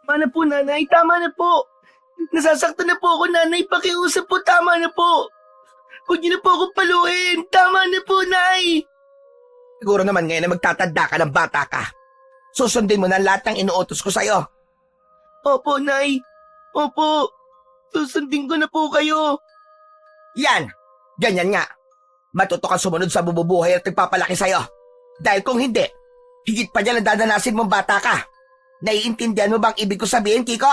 Tama na po, nanay. Tama na po. Nasasaktan na po ako, nanay. Pakiusap po. Tama na po. Huwag niyo na po akong paluin. Tama na po, nay. Siguro naman ngayon na magtatanda ka ng bata ka. Susundin mo na lahat ng inuutos ko sa'yo. Opo, nay. Opo. Susundin ko na po kayo. Yan! Ganyan nga. Matuto kang sumunod sa bububuhay at nagpapalaki sa'yo. Dahil kung hindi, higit pa dyan ang dadanasin mong bata ka. Naiintindihan mo bang ibig ko sabihin, Kiko?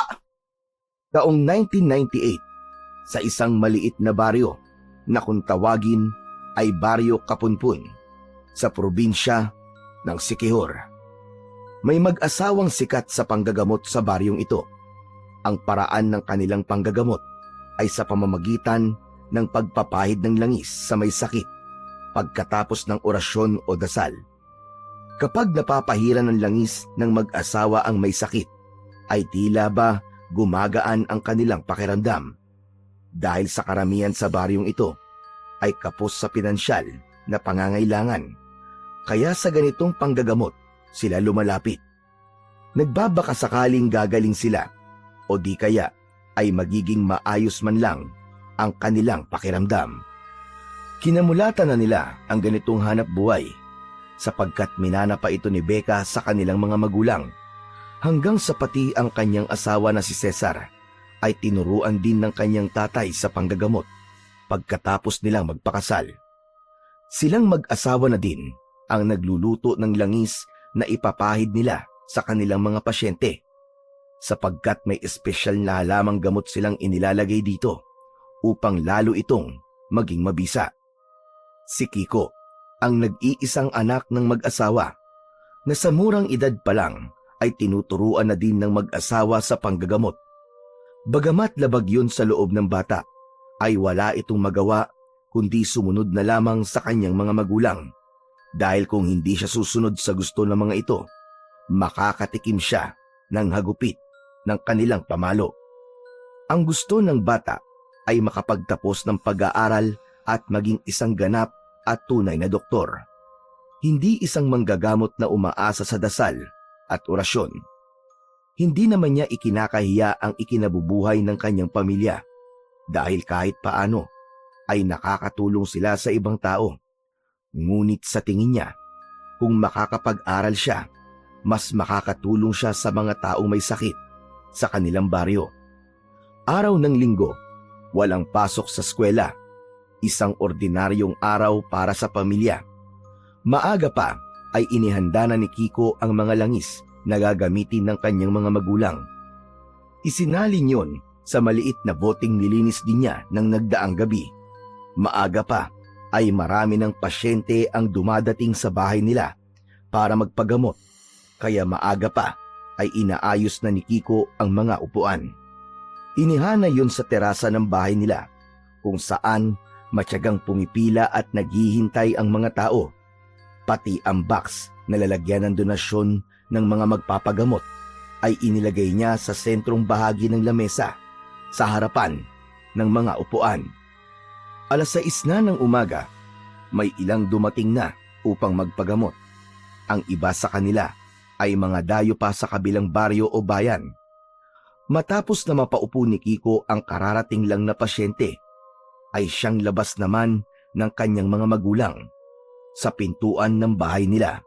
Taong 1998, sa isang maliit na baryo na kung tawagin ay Baryo Kapunpun sa probinsya ng Siquijor. May mag-asawang sikat sa panggagamot sa baryong ito. Ang paraan ng kanilang panggagamot ay sa pamamagitan ng pagpapahid ng langis sa may sakit pagkatapos ng orasyon o dasal. Kapag napapahiran ng langis ng mag-asawa ang may sakit, ay tila ba gumagaan ang kanilang pakiramdam. Dahil sa karamihan sa baryong ito ay kapos sa pinansyal na pangangailangan. Kaya sa ganitong panggagamot sila lumalapit. Nagbabaka sakaling gagaling sila o di kaya ay magiging maayos man lang ang kanilang pakiramdam. Kinamulatan na nila ang ganitong hanap buhay sapagkat minana pa ito ni Becca sa kanilang mga magulang hanggang sa pati ang kanyang asawa na si Cesar ay tinuruan din ng kanyang tatay sa panggagamot pagkatapos nilang magpakasal. Silang mag-asawa na din ang nagluluto ng langis na ipapahid nila sa kanilang mga pasyente sapagkat may espesyal na halamang gamot silang inilalagay dito upang lalo itong maging mabisa. Si Kiko ang nag-iisang anak ng mag-asawa na sa murang edad pa lang ay tinuturuan na din ng mag-asawa sa panggagamot. Bagamat labag yun sa loob ng bata, ay wala itong magawa kundi sumunod na lamang sa kanyang mga magulang. Dahil kung hindi siya susunod sa gusto ng mga ito, makakatikim siya ng hagupit ng kanilang pamalo. Ang gusto ng bata ay makapagtapos ng pag-aaral at maging isang ganap at tunay na doktor. Hindi isang manggagamot na umaasa sa dasal at orasyon. Hindi naman niya ikinakahiya ang ikinabubuhay ng kanyang pamilya dahil kahit paano ay nakakatulong sila sa ibang tao. Ngunit sa tingin niya, kung makakapag-aral siya, mas makakatulong siya sa mga taong may sakit sa kanilang baryo. Araw ng linggo, walang pasok sa eskwela. Isang ordinaryong araw para sa pamilya. Maaga pa ay inihanda na ni Kiko ang mga langis na gagamitin ng kanyang mga magulang. Isinalin yon sa maliit na boteng nilinis din niya ng nagdaang gabi. Maaga pa ay marami ng pasyente ang dumadating sa bahay nila para magpagamot, kaya maaga pa ay inaayos na ni Kiko ang mga upuan. Inihana yon sa terasa ng bahay nila kung saan matyagang pumipila at naghihintay ang mga tao. Pati ang box na lalagyan ng donasyon ng mga magpapagamot ay inilagay niya sa sentrong bahagi ng lamesa sa harapan ng mga upuan. 6:00 na ng umaga, may ilang dumating na upang magpagamot. Ang iba sa kanila ay mga dayo pa sa kabilang baryo o bayan. Matapos na mapaupo ni Kiko ang kararating lang na pasyente, ay siyang labas naman ng kanyang mga magulang sa pintuan ng bahay nila.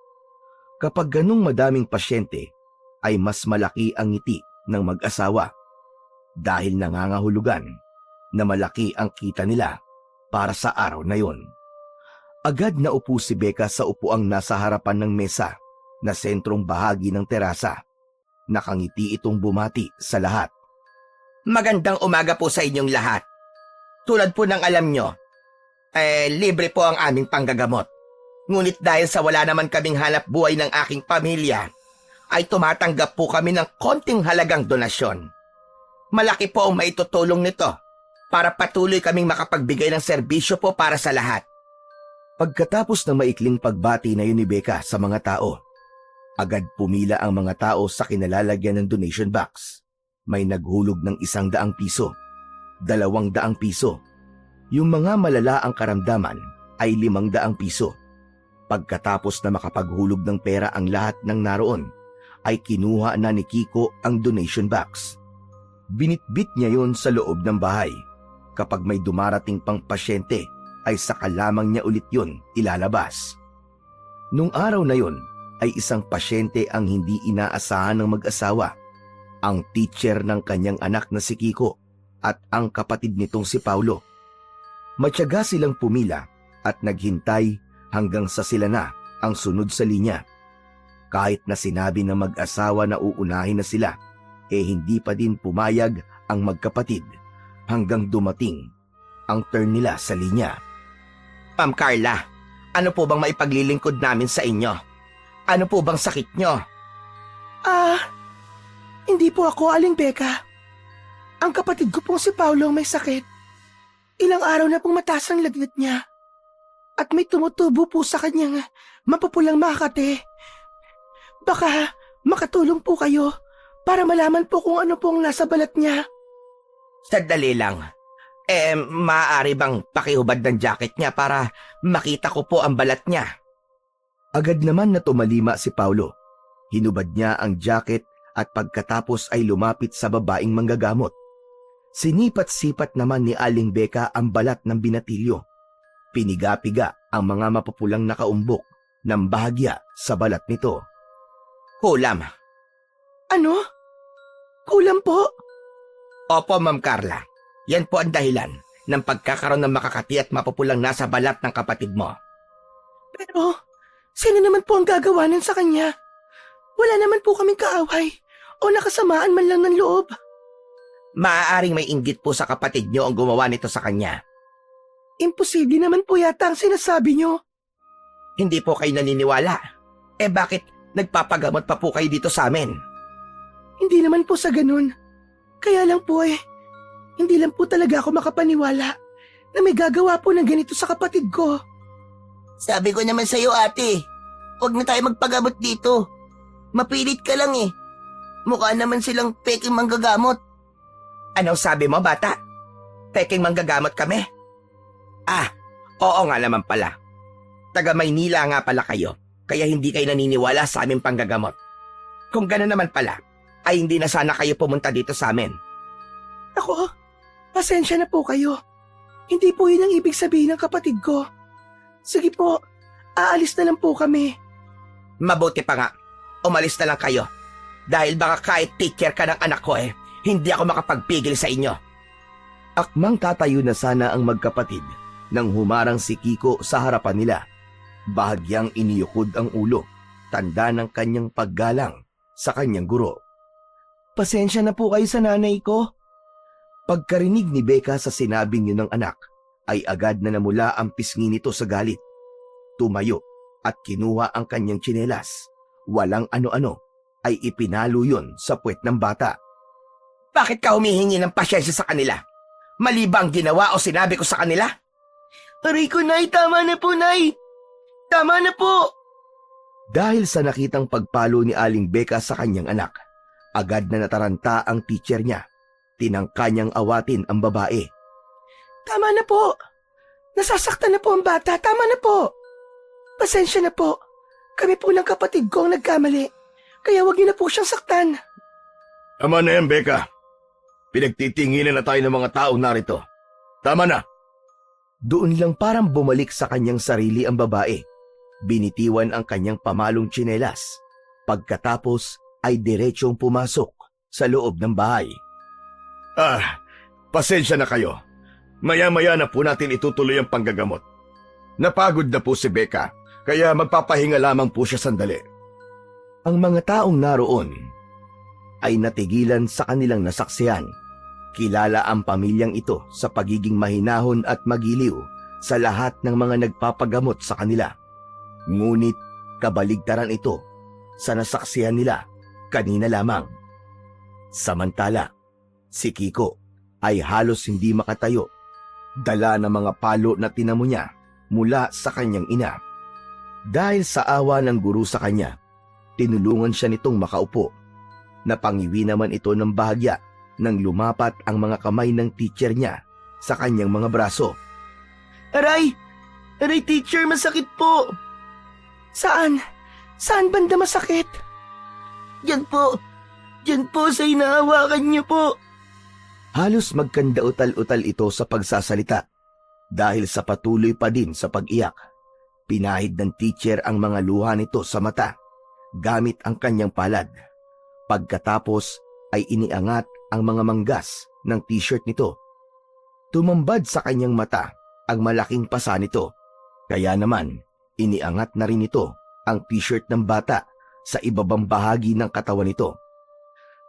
Kapag ganung madaming pasyente, ay mas malaki ang ngiti ng mag-asawa dahil nangangahulugan na malaki ang kita nila para sa araw na yon. Agad naupo si Becca sa upuang nasa harapan ng mesa na sentrong bahagi ng terasa. Nakangiti itong bumati sa lahat. Magandang umaga po sa inyong lahat. Tulad po ng alam nyo, libre po ang aming panggagamot. Ngunit dahil sa wala naman kaming hanap buhay ng aking pamilya, ay tumatanggap po kami ng konting halagang donasyon. Malaki po ang maitutulong nito para patuloy kaming makapagbigay ng serbisyo po para sa lahat. Pagkatapos ng maikling pagbati na yun ni Becca sa mga tao, agad pumila ang mga tao sa kinalalagyan ng donation box. May naghulog ng 100 piso, 200 piso. Yung mga malala ang karamdaman ay 500 piso. Pagkatapos na makapaghulog ng pera ang lahat ng naroon, ay kinuha na ni Kiko ang donation box. Binitbit niya yon sa loob ng bahay. Kapag may dumarating pang pasyente, ay saka lamang niya ulit yon ilalabas. Nung araw na yon, ay isang pasyente ang hindi inaasahan ng mag-asawa, ang teacher ng kanyang anak na si Kiko at ang kapatid nitong si Paulo. Matyaga silang pumila at naghintay hanggang sa sila na ang sunod sa linya. Kahit na sinabi ng mag-asawa na uunahin na sila, hindi pa din pumayag ang magkapatid hanggang dumating ang turn nila sa linya. Ma'am Carla, ano po bang maipaglilingkod namin sa inyo? Ano po bang sakit nyo? Hindi po ako, Aling Becca. Ang kapatid ko pong si Paulo ang may sakit. Ilang araw na pong mataas ang lagnat niya. At may tumutubo po sa kanyang mapupulang makate. Baka makatulong po kayo para malaman po kung ano pong nasa balat niya. Sandali lang. Maaari bang pakihubad ng jacket niya para makita ko po ang balat niya? Agad naman na tumalima si Paulo. Hinubad niya ang jacket at pagkatapos ay lumapit sa babaeng manggagamot. Sinipat-sipat naman ni Aling Becca ang balat ng binatilyo. Piniga-piga ang mga mapupulang nakaumbok ng bahagya sa balat nito. Kulam. Ano? Kulam po? Opo, Ma'am Carla. Yan po ang dahilan ng pagkakaroon ng makakati at mapupulang nasa balat ng kapatid mo. Pero, sino naman po ang gagawanan sa kanya? Wala naman po kaming kaaway o nakasamaan man lang ng loob. Maaaring may inggit po sa kapatid niyo ang gumawa nito sa kanya. Imposible naman po yata ang sinasabi niyo. Hindi po kayo naniniwala. Bakit nagpapagamot pa po kayo dito sa amin? Hindi naman po sa ganun. Kaya lang po hindi lang po talaga ako makapaniwala na may gagawa po ng ganito sa kapatid ko. Sabi ko naman sa'yo, ate, huwag na tayo magpagamot dito. Mapilit ka lang eh. Mukha naman silang peking manggagamot. Anong sabi mo, bata? Peking manggagamot kami? Oo nga naman pala. Taga Maynila nga pala kayo, kaya hindi kayo naniniwala sa aming panggagamot. Kung gano'n naman pala, ay hindi na sana kayo pumunta dito sa amin. Ako, pasensya na po kayo. Hindi po yun ang ibig sabihin ng kapatid ko. Sige po, aalis na lang po kami. Mabuti pa nga, umalis na lang kayo. Dahil baka kahit teacher ka ng anak ko hindi ako makapagpigil sa inyo. Akmang tatayo na sana ang magkapatid nang humarang si Kiko sa harapan nila. Bahagyang iniyukod ang ulo, tanda ng kanyang paggalang sa kanyang guro. Pasensya na po kayo sa nanay ko. Pagkarinig ni Becca sa sinabing yun ng anak, ay agad na namula ang pisngi nito sa galit. Tumayo at kinuha ang kanyang tsinelas. Walang ano-ano ay ipinalo yun sa puwet ng bata. Bakit ka humihingi ng pasyensya sa kanila? Mali ba ang ginawa o sinabi ko sa kanila? Aray ko, Nay, tama na po, Nay. Tama na po. Dahil sa nakitang pagpalo ni Aling Becca sa kanyang anak, agad na nataranta ang teacher niya. Tinangka niyang awatin ang babae. Tama na po. Nasasaktan na po ang bata. Tama na po. Pasensya na po. Kami po ng kapatid ko ang nagkamali. Kaya wag niyo na po siyang saktan. Tama na yan, Becca. Pinagtitinginan na tayo ng mga tao narito. Tama na. Doon lang parang bumalik sa kanyang sarili ang babae. Binitiwan ang kanyang pamalong tsinelas. Pagkatapos ay diretsyong pumasok sa loob ng bahay. Pasensya na kayo. Maya-maya na po natin itutuloy ang panggagamot. Napagod na po si Becca, kaya magpapahinga lamang po siya sandali. Ang mga taong naroon ay natigilan sa kanilang nasaksihan. Kilala ang pamilyang ito sa pagiging mahinahon at magiliw sa lahat ng mga nagpapagamot sa kanila. Ngunit kabaligtaran ito sa nasaksihan nila kanina lamang. Samantala, si Kiko ay halos hindi makatayo, dala ng mga palo na tinamo niya mula sa kanyang ina. Dahil sa awa ng guru sa kanya, tinulungan siya nitong makaupo. Napangiwi naman ito ng bahagya nang lumapat ang mga kamay ng teacher niya sa kanyang mga braso. Aray! Aray, teacher, masakit po. Saan? Saan banda masakit? Yan po. Yan po sa hinahawakan niyo po. Halos magkandautal-utal ito sa pagsasalita dahil sa patuloy pa din sa pag-iyak. Pinahid ng teacher ang mga luha nito sa mata gamit ang kanyang palad. Pagkatapos ay iniangat ang mga manggas ng t-shirt nito. Tumambad sa kanyang mata ang malaking pasa nito. Kaya naman, iniangat na rin ito ang t-shirt ng bata sa ibabang bahagi ng katawan nito.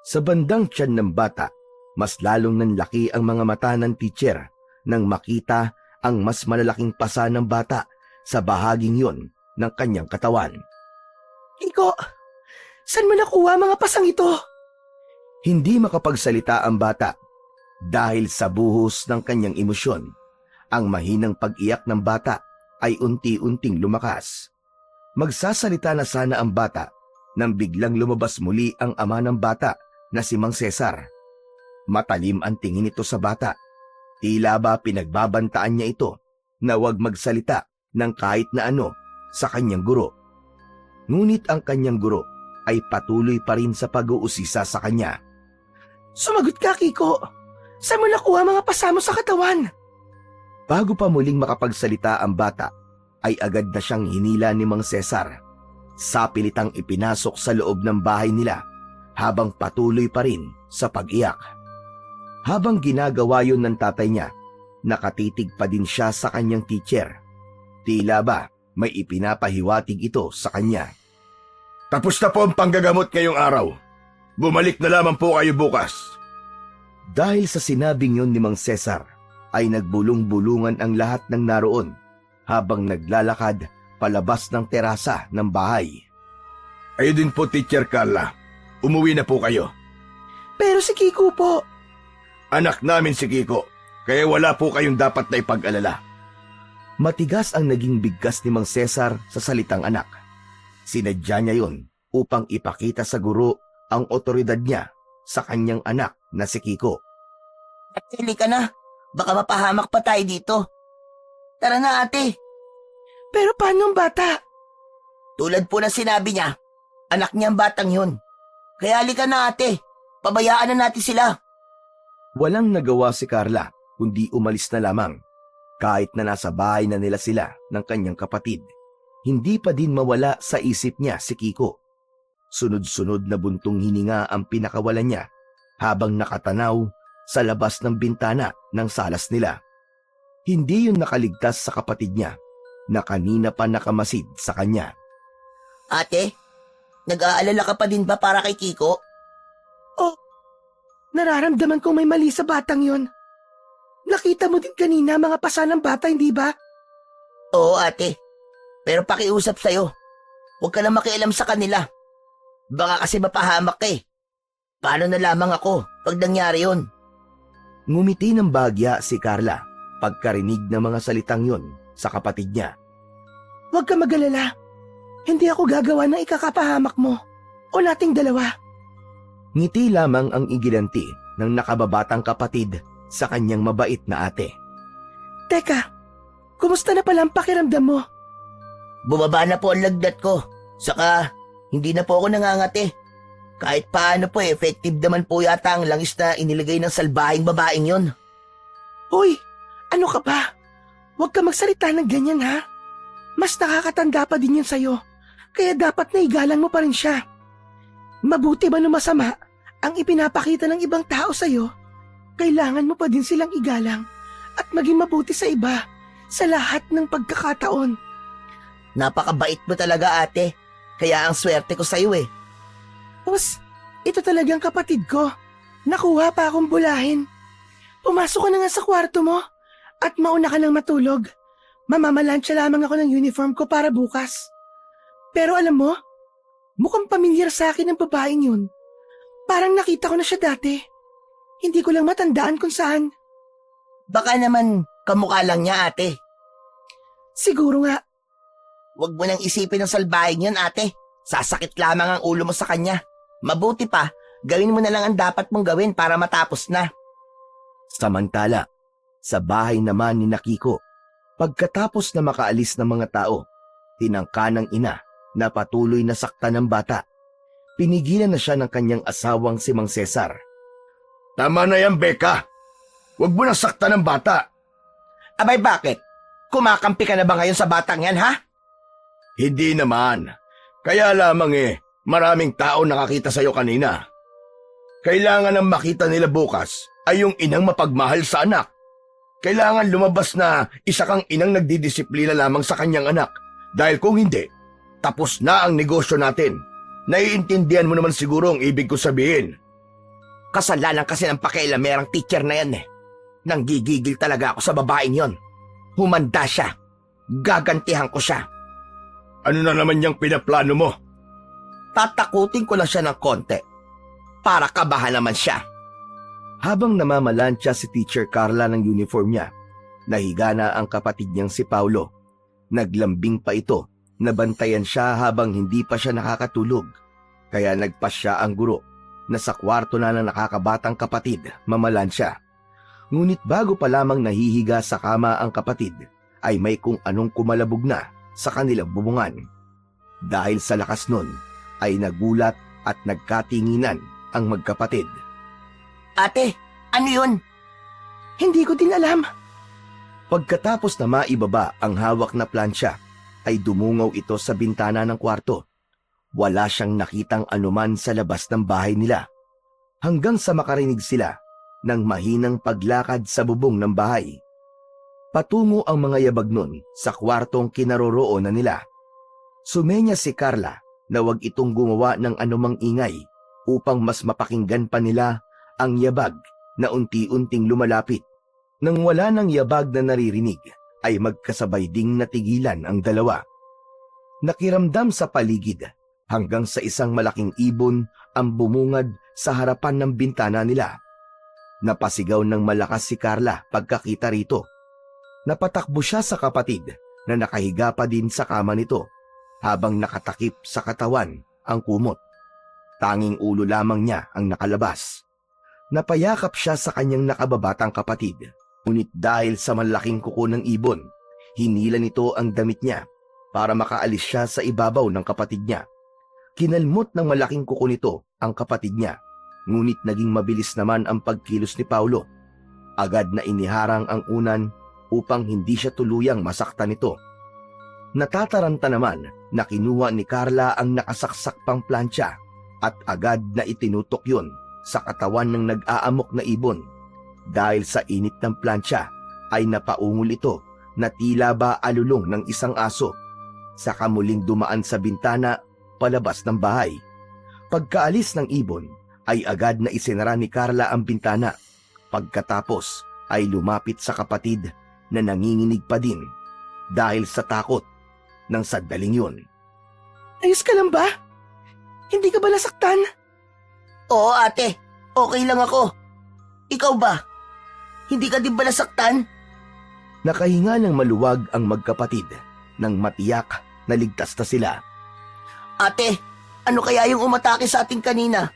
Sa bandang tiyan ng bata, mas lalong nanlaki ang mga mata ng teacher nang makita ang mas malalaking pasa ng bata sa bahaging yon ng kanyang katawan. Kiko, saan mo nakuha mga pasang ito? Hindi makapagsalita ang bata dahil sa buhos ng kanyang emosyon. Ang mahinang pag-iyak ng bata ay unti-unting lumakas. Magsasalita na sana ang bata nang biglang lumabas muli ang ama ng bata na si Mang Cesar. Matalim ang tingin nito sa bata. Tila ba pinagbabantaan niya ito na huwag magsalita ng kahit na ano sa kanyang guro. Ngunit ang kanyang guro ay patuloy pa rin sa pag-uusisa sa kanya. Sumagot ka, Kiko. Saan mo nakuha mga pasa mo sa katawan? Bago pa muling makapagsalita ang bata, ay agad na siyang hinila ni Mang Cesar. Sapilitang ipinasok sa loob ng bahay nila habang patuloy pa rin sa pag-iyak. Habang ginagawa yun ng tatay niya, nakatitig pa din siya sa kanyang teacher. Tila ba may ipinapahiwatig ito sa kanya. Tapos na po ang panggagamot ngayong araw. Bumalik na lamang po kayo bukas. Dahil sa sinabing yun ni Mang Cesar, ay nagbulong-bulungan ang lahat ng naroon habang naglalakad palabas ng terasa ng bahay. Kayo din po, Teacher Carla. Umuwi na po kayo. Pero si Kiko po. Anak namin si Kiko, kaya wala po kayong dapat na ipag-alala. Matigas ang naging bigkas ni Mang Cesar sa salitang anak. Sinadya niya yon upang ipakita sa guro ang otoridad niya sa kanyang anak na si Kiko. Atili ka na. Baka mapahamak pa tayo dito. Tara na, ate. Pero paano ang bata? Tulad po na sinabi niya, anak niya ang batang yun. Kaya halika na, ate. Pabayaan na natin sila. Walang nagawa si Carla kundi umalis na lamang. Kahit na nasa bahay na nila sila ng kanyang kapatid, hindi pa din mawala sa isip niya si Kiko. Sunod-sunod na buntong hininga ang pinakawalan niya habang nakatanaw sa labas ng bintana ng salas nila. Hindi yun nakaligtas sa kapatid niya na kanina pa nakamasid sa kanya. Ate, nag-aalala ka pa din ba para kay Kiko? Oh, nararamdaman kong may mali sa batang yon. Nakita mo din kanina mga pasa ng bata, hindi ba? Oo, ate. Pero pakiusap sa'yo. Huwag ka na makialam sa kanila. Baka kasi mapahamak ka eh. Paano na lamang ako pag nangyari yun? Ngumiti ng bagya si Carla pagkarinig ng mga salitang yon sa kapatid niya. Huwag ka mag-alala. Hindi ako gagawa ng ikakapahamak mo o nating dalawa. Ngiti lamang ang igilanti ng nakababatang kapatid sa kanyang mabait na ate. Teka, kumusta na pala ang pakiramdam mo? Bumaba na po ang lagnat ko. Saka, hindi na po ako nangangati. Kahit paano po effective naman po yata ang langis na inilagay ng salbahing babaeng yon. Hoy, ano ka ba? Huwag ka magsalita ng ganyan ha. Mas nakakatanda pa din yun sa'yo. Kaya dapat na igalang mo pa rin siya. Mabuti ba no masama ang ipinapakita ng ibang tao sa'yo? Kailangan mo pa din silang igalang at maging mabuti sa iba sa lahat ng pagkakataon. Napakabait mo talaga, ate. Kaya ang swerte ko sa'yo eh. Tapos, ito talagang kapatid ko. Nakuha pa akong bulahin. Pumasok ka na nga sa kwarto mo at mauna ka nang matulog. Mamamalansya lamang ako ng uniform ko para bukas. Pero alam mo, mukhang pamilyar sa akin ang babaeng yun. Parang nakita ko na siya dati. Hindi ko lang matandaan kung saan. Baka naman kamukha lang niya, ate. Siguro nga. Huwag mo nang isipin ng salbahing yan, ate. Sasakit lamang ang ulo mo sa kanya. Mabuti pa, gawin mo na lang ang dapat mong gawin para matapos na. Samantala, sa bahay naman ni Kiko, pagkatapos na makaalis ng mga tao, tinangka ng ina na patuloy na saktan ng bata. Pinigilan na siya ng kanyang asawang si Mang Cesar. Tama na yan, Becca. Huwag mo nang saktan ng bata. Abay bakit? Kumakampi ka na ba ngayon sa batang yan, ha? Hindi naman. Kaya lamang maraming tao nakakita sa'yo kanina. Kailangan ang makita nila bukas ay yung inang mapagmahal sa anak. Kailangan lumabas na isa kang inang nagdidisiplina lamang sa kanyang anak. Dahil kung hindi, tapos na ang negosyo natin. Naiintindihan mo naman siguro ang ibig ko sabihin. Kasalanan kasi ng pakialamerang teacher na yan eh. Nanggigigil talaga ako sa babaeng yon. Humanda siya. Gagantihan ko siya. Ano na naman yung pinaplano mo? Tatakutin ko lang siya ng konti. Para kabahan naman siya. Habang namamalansya si Teacher Carla ng uniform niya, nahiga na ang kapatid niyang si Paulo. Naglambing pa ito, nabantayan siya habang hindi pa siya nakakatulog. Kaya nagpasya ang guro na sa kwarto na ng nakakabatang kapatid, mamalansya. Ngunit bago pa lamang nahihiga sa kama ang kapatid, ay may kung anong kumalabog na sa kanilang bubungan. Dahil sa lakas nun, ay nagulat at nagkatinginan ang magkapatid. Ate, ano yun? Hindi ko din alam. Pagkatapos na maibaba ang hawak na plansya, ay dumungaw ito sa bintana ng kwarto. Wala siyang nakitang anuman sa labas ng bahay nila. Hanggang sa makarinig sila ng mahinang paglakad sa bubong ng bahay. Patungo ang mga yabag nun sa kwartong kinaroroonan nila. Sumenya si Carla na wag itong gumawa ng anumang ingay upang mas mapakinggan pa nila ang yabag na unti-unting lumalapit. Nang wala ng yabag na naririnig, ay magkasabay ding natigilan ang dalawa. Nakiramdam sa paligid hanggang sa isang malaking ibon ang bumungad sa harapan ng bintana nila. Napasigaw ng malakas si Carla pagkakita rito. Napatakbo siya sa kapatid na nakahiga pa din sa kama nito habang nakatakip sa katawan ang kumot. Tanging ulo lamang niya ang nakalabas. Napayakap siya sa kanyang nakababatang kapatid. Ngunit dahil sa malaking kuko ng ibon, hinila nito ang damit niya para makaalis siya sa ibabaw ng kapatid niya. Kinalmot ng malaking kuko nito ang kapatid niya, ngunit naging mabilis naman ang pagkilos ni Paulo. Agad na iniharang ang unan upang hindi siya tuluyang masaktan nito. Natataranta naman na kinuha ni Carla ang nakasaksak pang plancha at agad na itinutok yun sa katawan ng nag-aamok na ibon. Dahil sa init ng plancha ay napaungol ito na tila ba alulong ng isang aso. Saka muling dumaan sa bintana palabas ng bahay. Pagkaalis ng ibon ay agad na isinara ni Carla ang bintana. Pagkatapos ay lumapit sa kapatid na nanginginig pa din dahil sa takot ng sandaling yun. Ayos ka lang ba? Hindi ka ba nasaktan? Oo ate, okay lang ako. Ikaw ba? Hindi ka din ba nasaktan? Nakahinga ng maluwag ang magkapatid nang matiyak na ligtas na sila. Ate, ano kaya yung umatake sa atin kanina?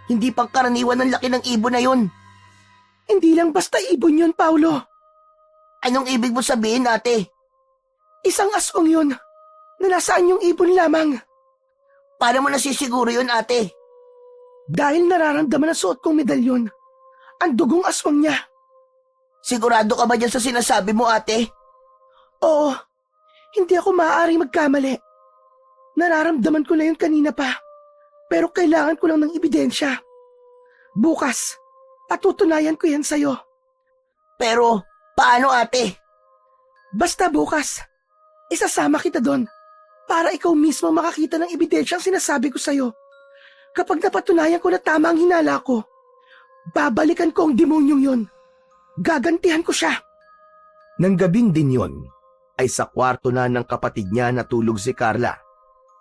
Hindi pangkaraniwan ng laki ng ibon na yun. Hindi lang basta ibon yun, Paulo. Anong ibig mo sabihin, ate? Isang aswang yun na nasaan yung ibon lamang. Paano mo nasisiguro yun, ate? Dahil nararamdaman na suot kong medalyon, ang dugong aswang niya. Sigurado ka ba dyan sa sinasabi mo, ate? Oo, hindi ako maaaring magkamali. Nararamdaman ko na yun kanina pa, pero kailangan ko lang ng ebidensya. Bukas, patutunayan ko yan sa'yo. Pero, paano, ate? Basta bukas, isasama kita doon para ikaw mismo makakita ng ebidensya ang sinasabi ko sa'yo. Kapag napatunayan ko na tama ang hinala ko, babalikan ko ang demonyong yun. Gagantihan ko siya. Nang gabing din yon, ay sa kwarto na ng kapatid niya natulog si Carla.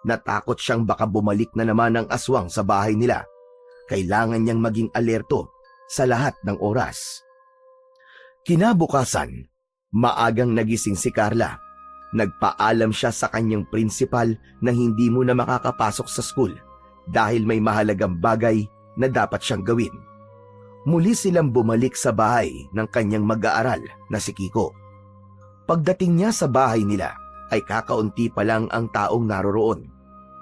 Natakot siyang baka bumalik na naman ang aswang sa bahay nila. Kailangan niyang maging alerto sa lahat ng oras. Kinabukasan, maagang nagising si Carla. Nagpaalam siya sa kanyang principal na hindi muna makakapasok sa school dahil may mahalagang bagay na dapat siyang gawin. Muli silang bumalik sa bahay ng kanyang mag-aaral na si Kiko. Pagdating niya sa bahay nila ay kakaunti pa lang ang taong naroroon.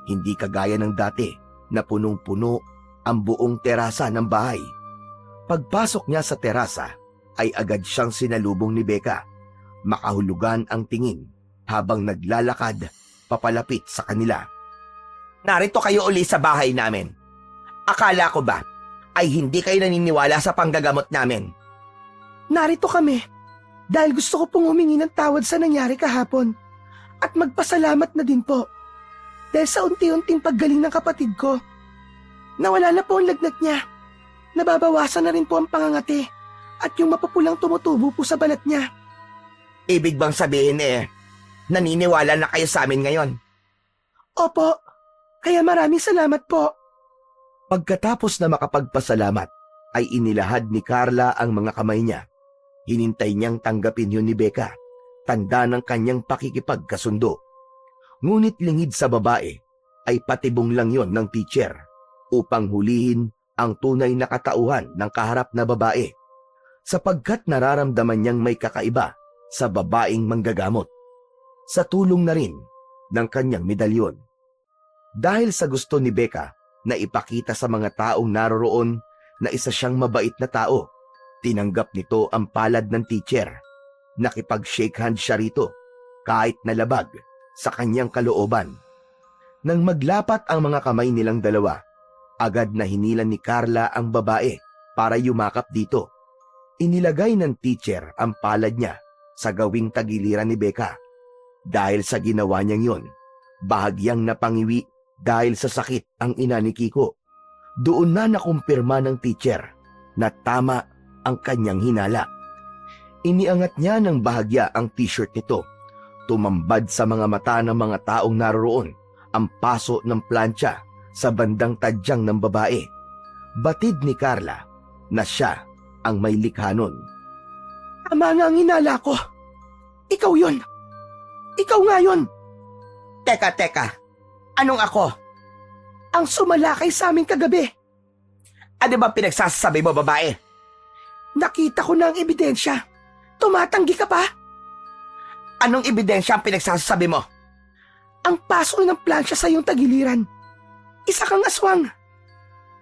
Hindi kagaya ng dati na punong-puno ang buong terasa ng bahay. Pagpasok niya sa terasa ay agad siyang sinalubong ni Becca. Makahulugan ang tingin habang naglalakad papalapit sa kanila. Narito kayo uli sa bahay namin. Akala ko ba ay hindi kayo naniniwala sa panggagamot namin? Narito kami dahil gusto ko pong humingi ng tawad sa nangyari kahapon at magpasalamat na din po dahil sa unti-unting paggaling ng kapatid ko. Nawala na po ang lagnat niya. Nababawasan na rin po ang pangangati at yung mapapulang tumutubo po sa balat niya. Ibig bang sabihin naniniwala na kayo sa amin ngayon? Opo, kaya maraming salamat po. Pagkatapos na makapagpasalamat, ay inilahad ni Carla ang mga kamay niya. Hinintay niyang tanggapin yun ni Becca, tanda ng kanyang pakikipagkasundo. Ngunit lingid sa babae, ay patibong lang yon ng teacher upang hulihin ang tunay na katauhan ng kaharap na babae, sapagkat nararamdaman niyang may kakaiba sa babaeng manggagamot, sa tulong na rin ng kanyang medalyon. Dahil sa gusto ni Becca na ipakita sa mga taong naroroon na isa siyang mabait na tao, tinanggap nito ang palad ng teacher. Nakipag-shake hand siya rito, kahit nalabag sa kanyang kalooban. Nang maglapat ang mga kamay nilang dalawa, agad na hinilan ni Carla ang babae para yumakap dito. Inilagay ng teacher ang palad niya sa gawing tagiliran ni Becca. Dahil sa ginawa niyang yon, bahagyang napangiwi dahil sa sakit ang ina ni Kiko. Doon na nakumpirma ng teacher na tama ang kanyang hinala. Iniangat niya ng bahagya ang t-shirt nito. Tumambad sa mga mata ng mga taong naroroon ang paso ng plancha sa bandang tadyang ng babae. Batid ni Carla na siya ang may likha nun. Tama nga ang hinala ko. Ikaw yun. Ikaw nga yun. Teka. Anong ako? Ang sumalakay sa amin kagabi. Ano ba pinagsasabi mo, babae? Nakita ko na ang ebidensya. Tumatanggi ka pa? Anong ebidensya ang pinagsasabi mo? Ang paso ng plansya sa iyong tagiliran. Isa kang aswang.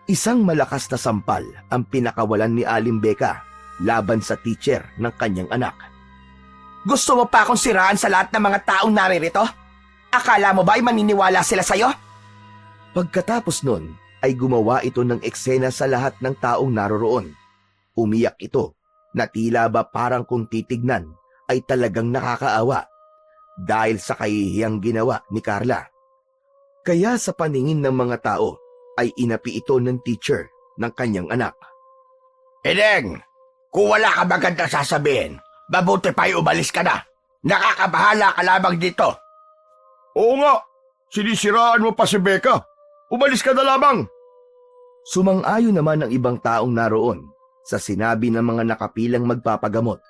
Isang malakas na sampal ang pinakawalan ni Aling Becca laban sa teacher ng kanyang anak. Gusto mo pa akong siraan sa lahat ng mga taong naririto? Akala mo ba ay maniniwala sila sa'yo? Pagkatapos nun, ay gumawa ito ng eksena sa lahat ng taong naroroon. Umiyak ito na tila ba parang kung titignan ay talagang nakakaawa dahil sa kahihiyang ginawa ni Carla. Kaya sa paningin ng mga tao ay inapi ito ng teacher ng kanyang anak. Edeng, kung wala ka magandang sasabihin, mabuti pa'y umalis ka na. Nakakabahala ka lamang dito. Oo nga, sinisiraan mo pa si Becca. Umalis ka na lamang. Sumang-ayon naman ang ibang taong naroon sa sinabi ng mga nakapilang magpapagamot.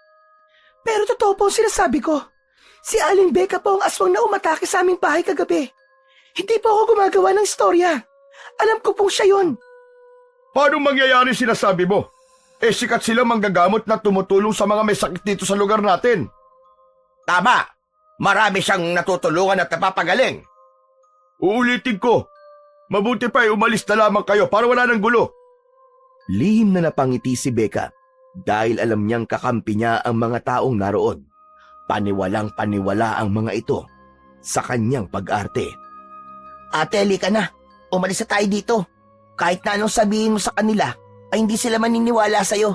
Pero totoo po ang sinasabi ko. Si Aling Becca po ang aswang na umatake sa aming bahay kagabi. Hindi po ako gumagawa ng istorya. Alam ko pong siya yun. Paano mangyayari sinasabi mo? Sikat sila manggagamot na tumutulong sa mga may sakit dito sa lugar natin. Tama! Marami siyang natutulungan at napapagaling. Uulitin ko. Mabuti pa'y umalis na lamang kayo para wala ng gulo. Lihim na napangiti si Becca dahil alam niyang kakampi niya ang mga taong naroon. Paniwalang paniwala ang mga ito sa kanyang pag-arte. Ate, halika na. Umalis na tayo dito. Kahit na anong sabihin mo sa kanila, ay hindi sila maniniwala sa'yo.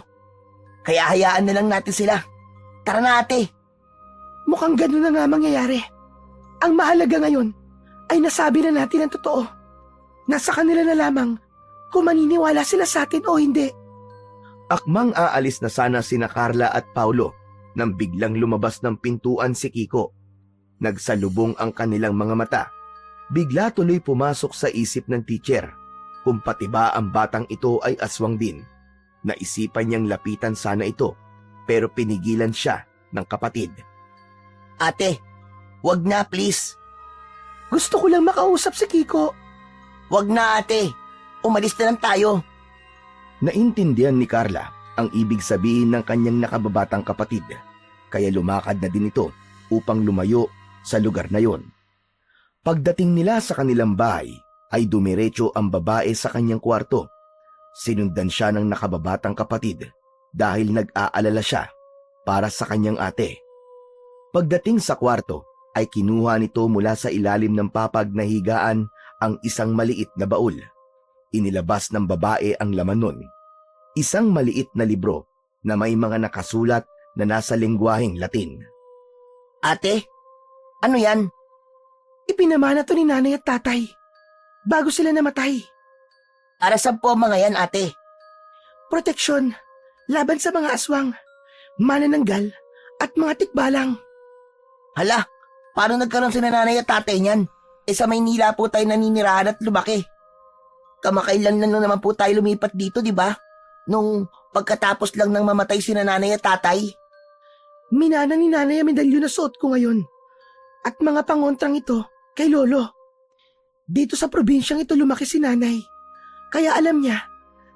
Kaya hayaan na lang natin sila. Tara na, ate. Mukhang gano'n na nga mangyayari. Ang mahalaga ngayon ay nasabi na natin ang totoo. Nasa kanila na lamang kung maniniwala sila sa atin o hindi. Akmang aalis na sana sina Carla at Paulo nang biglang lumabas ng pintuan si Kiko. Nagsalubong ang kanilang mga mata. Bigla tuloy pumasok sa isip ng teacher kung pati ba ang batang ito ay aswang din. Naisipan niyang lapitan sana ito pero pinigilan siya ng kapatid. Ate, wag na please. Gusto ko lang makausap si Kiko. Wag na, ate. Umalis na lang tayo. Naintindihan ni Carla ang ibig sabihin ng kanyang nakababatang kapatid, kaya lumakad na din ito upang lumayo sa lugar na yon. Pagdating nila sa kanilang bahay, ay dumiretso ang babae sa kanyang kwarto. Sinundan siya ng nakababatang kapatid dahil nag-aalala siya para sa kanyang ate. Pagdating sa kwarto ay kinuha nito mula sa ilalim ng papag na higaan ang isang maliit na baul. Inilabas ng babae ang laman nun. Isang maliit na libro na may mga nakasulat na nasa lengguwaheng Latin. Ate, ano yan? Ipinamana to ni nanay at tatay bago sila namatay. Para saan po ang mga yan, ate? Proteksyon laban sa mga aswang, manananggal at mga tikbalang. Hala, paano nagkaroon si nanay at tatay niyan? Sa Maynila po tayo naninirahan at lumaki. Kamakailan lang naman po tayo lumipat dito, di ba? Nung pagkatapos lang ng mamatay si nanay at tatay. Minana ni nanay ang medalyon na suot ko ngayon. At mga pangontrang ito kay lolo. Dito sa probinsyang ito lumaki si nanay. Kaya alam niya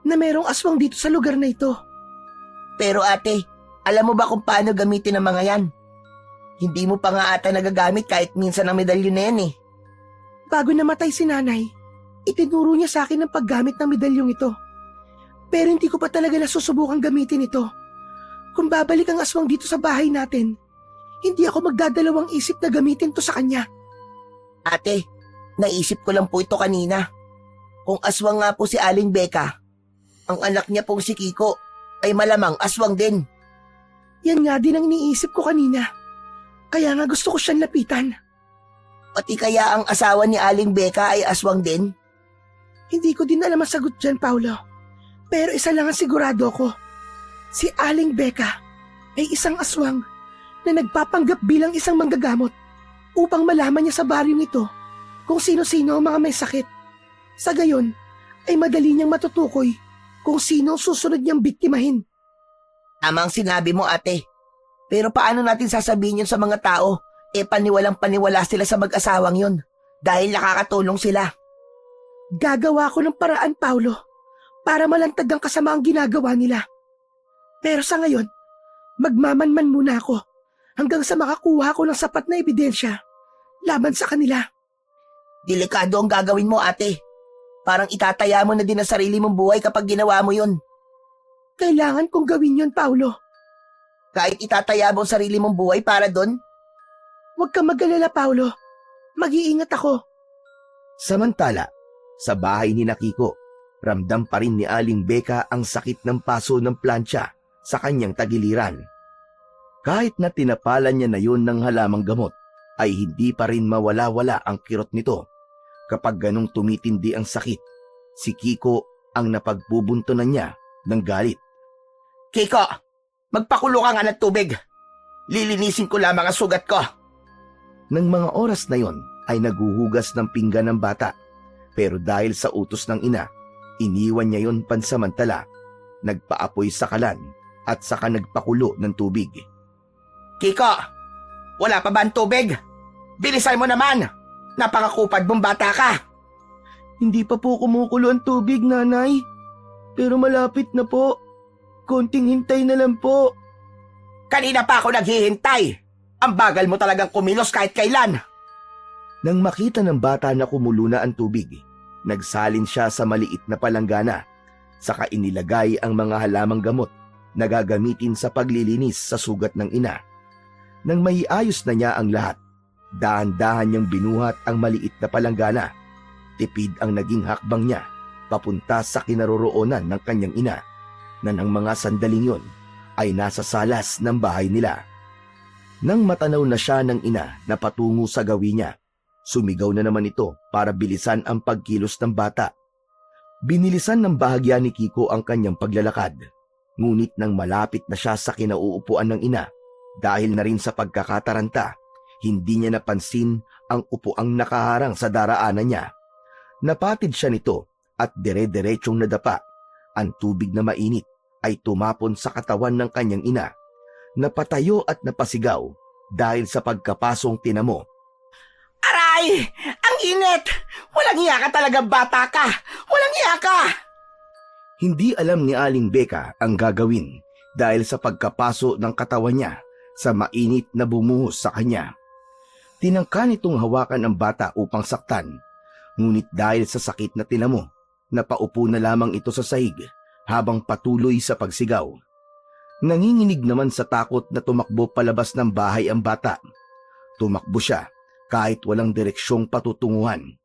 na mayroong aswang dito sa lugar na ito. Pero ate, alam mo ba kung paano gamitin ang mga yan? Hindi mo pa nga ata nagagamit kahit minsan ang medalyon na yan eh. Bago namatay si nanay, itinuro niya sa akin ang paggamit ng medalyong ito. Pero hindi ko pa talaga nasusubukang gamitin ito. Kung babalik ang aswang dito sa bahay natin, hindi ako magdadalawang isip na gamitin to sa kanya. Ate, naisip ko lang po ito kanina. Kung aswang nga po si Aling Becca, ang anak niya pong si Kiko ay malamang aswang din. Yan nga din ang iniisip ko kanina. Kaya nga gusto ko siyang lapitan. Pati kaya ang asawa ni Aling Becca ay aswang din? Hindi ko din alam ang sagot dyan, Paulo. Pero isa lang ang sigurado ko. Si Aling Becca ay isang aswang na nagpapanggap bilang isang manggagamot upang malaman niya sa baryong ito kung sino-sino ang mga may sakit. Sa gayon, ay madali niyang matutukoy kung sino ang susunod niyang biktimahin. Tama ang sinabi mo, ate. Pero paano natin sasabihin yun sa mga tao? Paniwalang paniwala sila sa mag-asawang yun dahil nakakatulong sila. Gagawa ko ng paraan, Paulo, para malantad ang kasamaang ginagawa nila. Pero sa ngayon, magmamanman muna ako hanggang sa makakuha ko ng sapat na ebidensya laban sa kanila. Delikado ang gagawin mo, ate. Parang itataya mo na din ang sarili mong buhay kapag ginawa mo yun. Kailangan kong gawin yun, Paulo. Kahit itataya mo ang sarili mong buhay para doon? Huwag kang mag-alala, Paulo. Mag-iingat ako. Samantala, sa bahay ni Kiko, ramdam pa rin ni Aling Becca ang sakit ng paso ng plancha sa kanyang tagiliran. Kahit na tinapalan niya na yun ng halamang gamot, ay hindi pa rin mawala-wala ang kirot nito. Kapag ganong tumitindi ang sakit, si Kiko ang napagbubuntunan niya ng galit. Kiko, magpakulo ka nga ng tubig. Lilinisin ko lamang ang sugat ko. Nang mga oras na yon ay naguhugas ng pinggan ng bata. Pero dahil sa utos ng ina, iniwan niya yon pansamantala. Nagpaapoy sa kalan at saka nagpakulo ng tubig. Kiko, wala pa ba ang tubig? Bilisan mo naman! Napakakupad mong bata ka! Hindi pa po kumukulo ang tubig, nanay. Pero malapit na po. Konting hintay na lang po. Kanina pa ako naghihintay! Ang bagal mo talagang kumilos kahit kailan! Nang makita ng bata na kumulo na ang tubig, nagsalin siya sa maliit na palanggana. Saka inilagay ang mga halamang gamot na gagamitin sa paglilinis sa sugat ng ina. Nang maiayos na niya ang lahat, dahan-dahan niyang binuhat ang maliit na palanggana. Tipid ang naging hakbang niya papunta sa kinaroroonan ng kanyang ina na ng mga sandaling yon ay nasa salas ng bahay nila. Nang matanaw na siya ng ina na patungo sa gawin niya, sumigaw na naman ito para bilisan ang pagkilos ng bata. Binilisan ng bahagya ni Kiko ang kanyang paglalakad. Ngunit nang malapit na siya sa kinauupuan ng ina, dahil na rin sa pagkakataranta, hindi niya napansin ang upuang nakaharang sa daraanan niya. Napatid siya nito at dire-diretsong nadapa. Ang tubig na mainit ay tumapon sa katawan ng kanyang ina. Napatayo at napasigaw dahil sa pagkapasong tinamo. Aray! Ang init! Walang hiya ka talagang bata ka! Walang hiya ka! Hindi alam ni Aling Becca ang gagawin dahil sa pagkapaso ng katawan niya sa mainit na bumuhos sa kanya. Tinangka nitong hawakan ang bata upang saktan. Ngunit dahil sa sakit na tinamo, napaupo na lamang ito sa sahig habang patuloy sa pagsigaw. Nanginginig naman sa takot na tumakbo palabas ng bahay ang bata. Tumakbo siya kahit walang direksyong patutunguhan.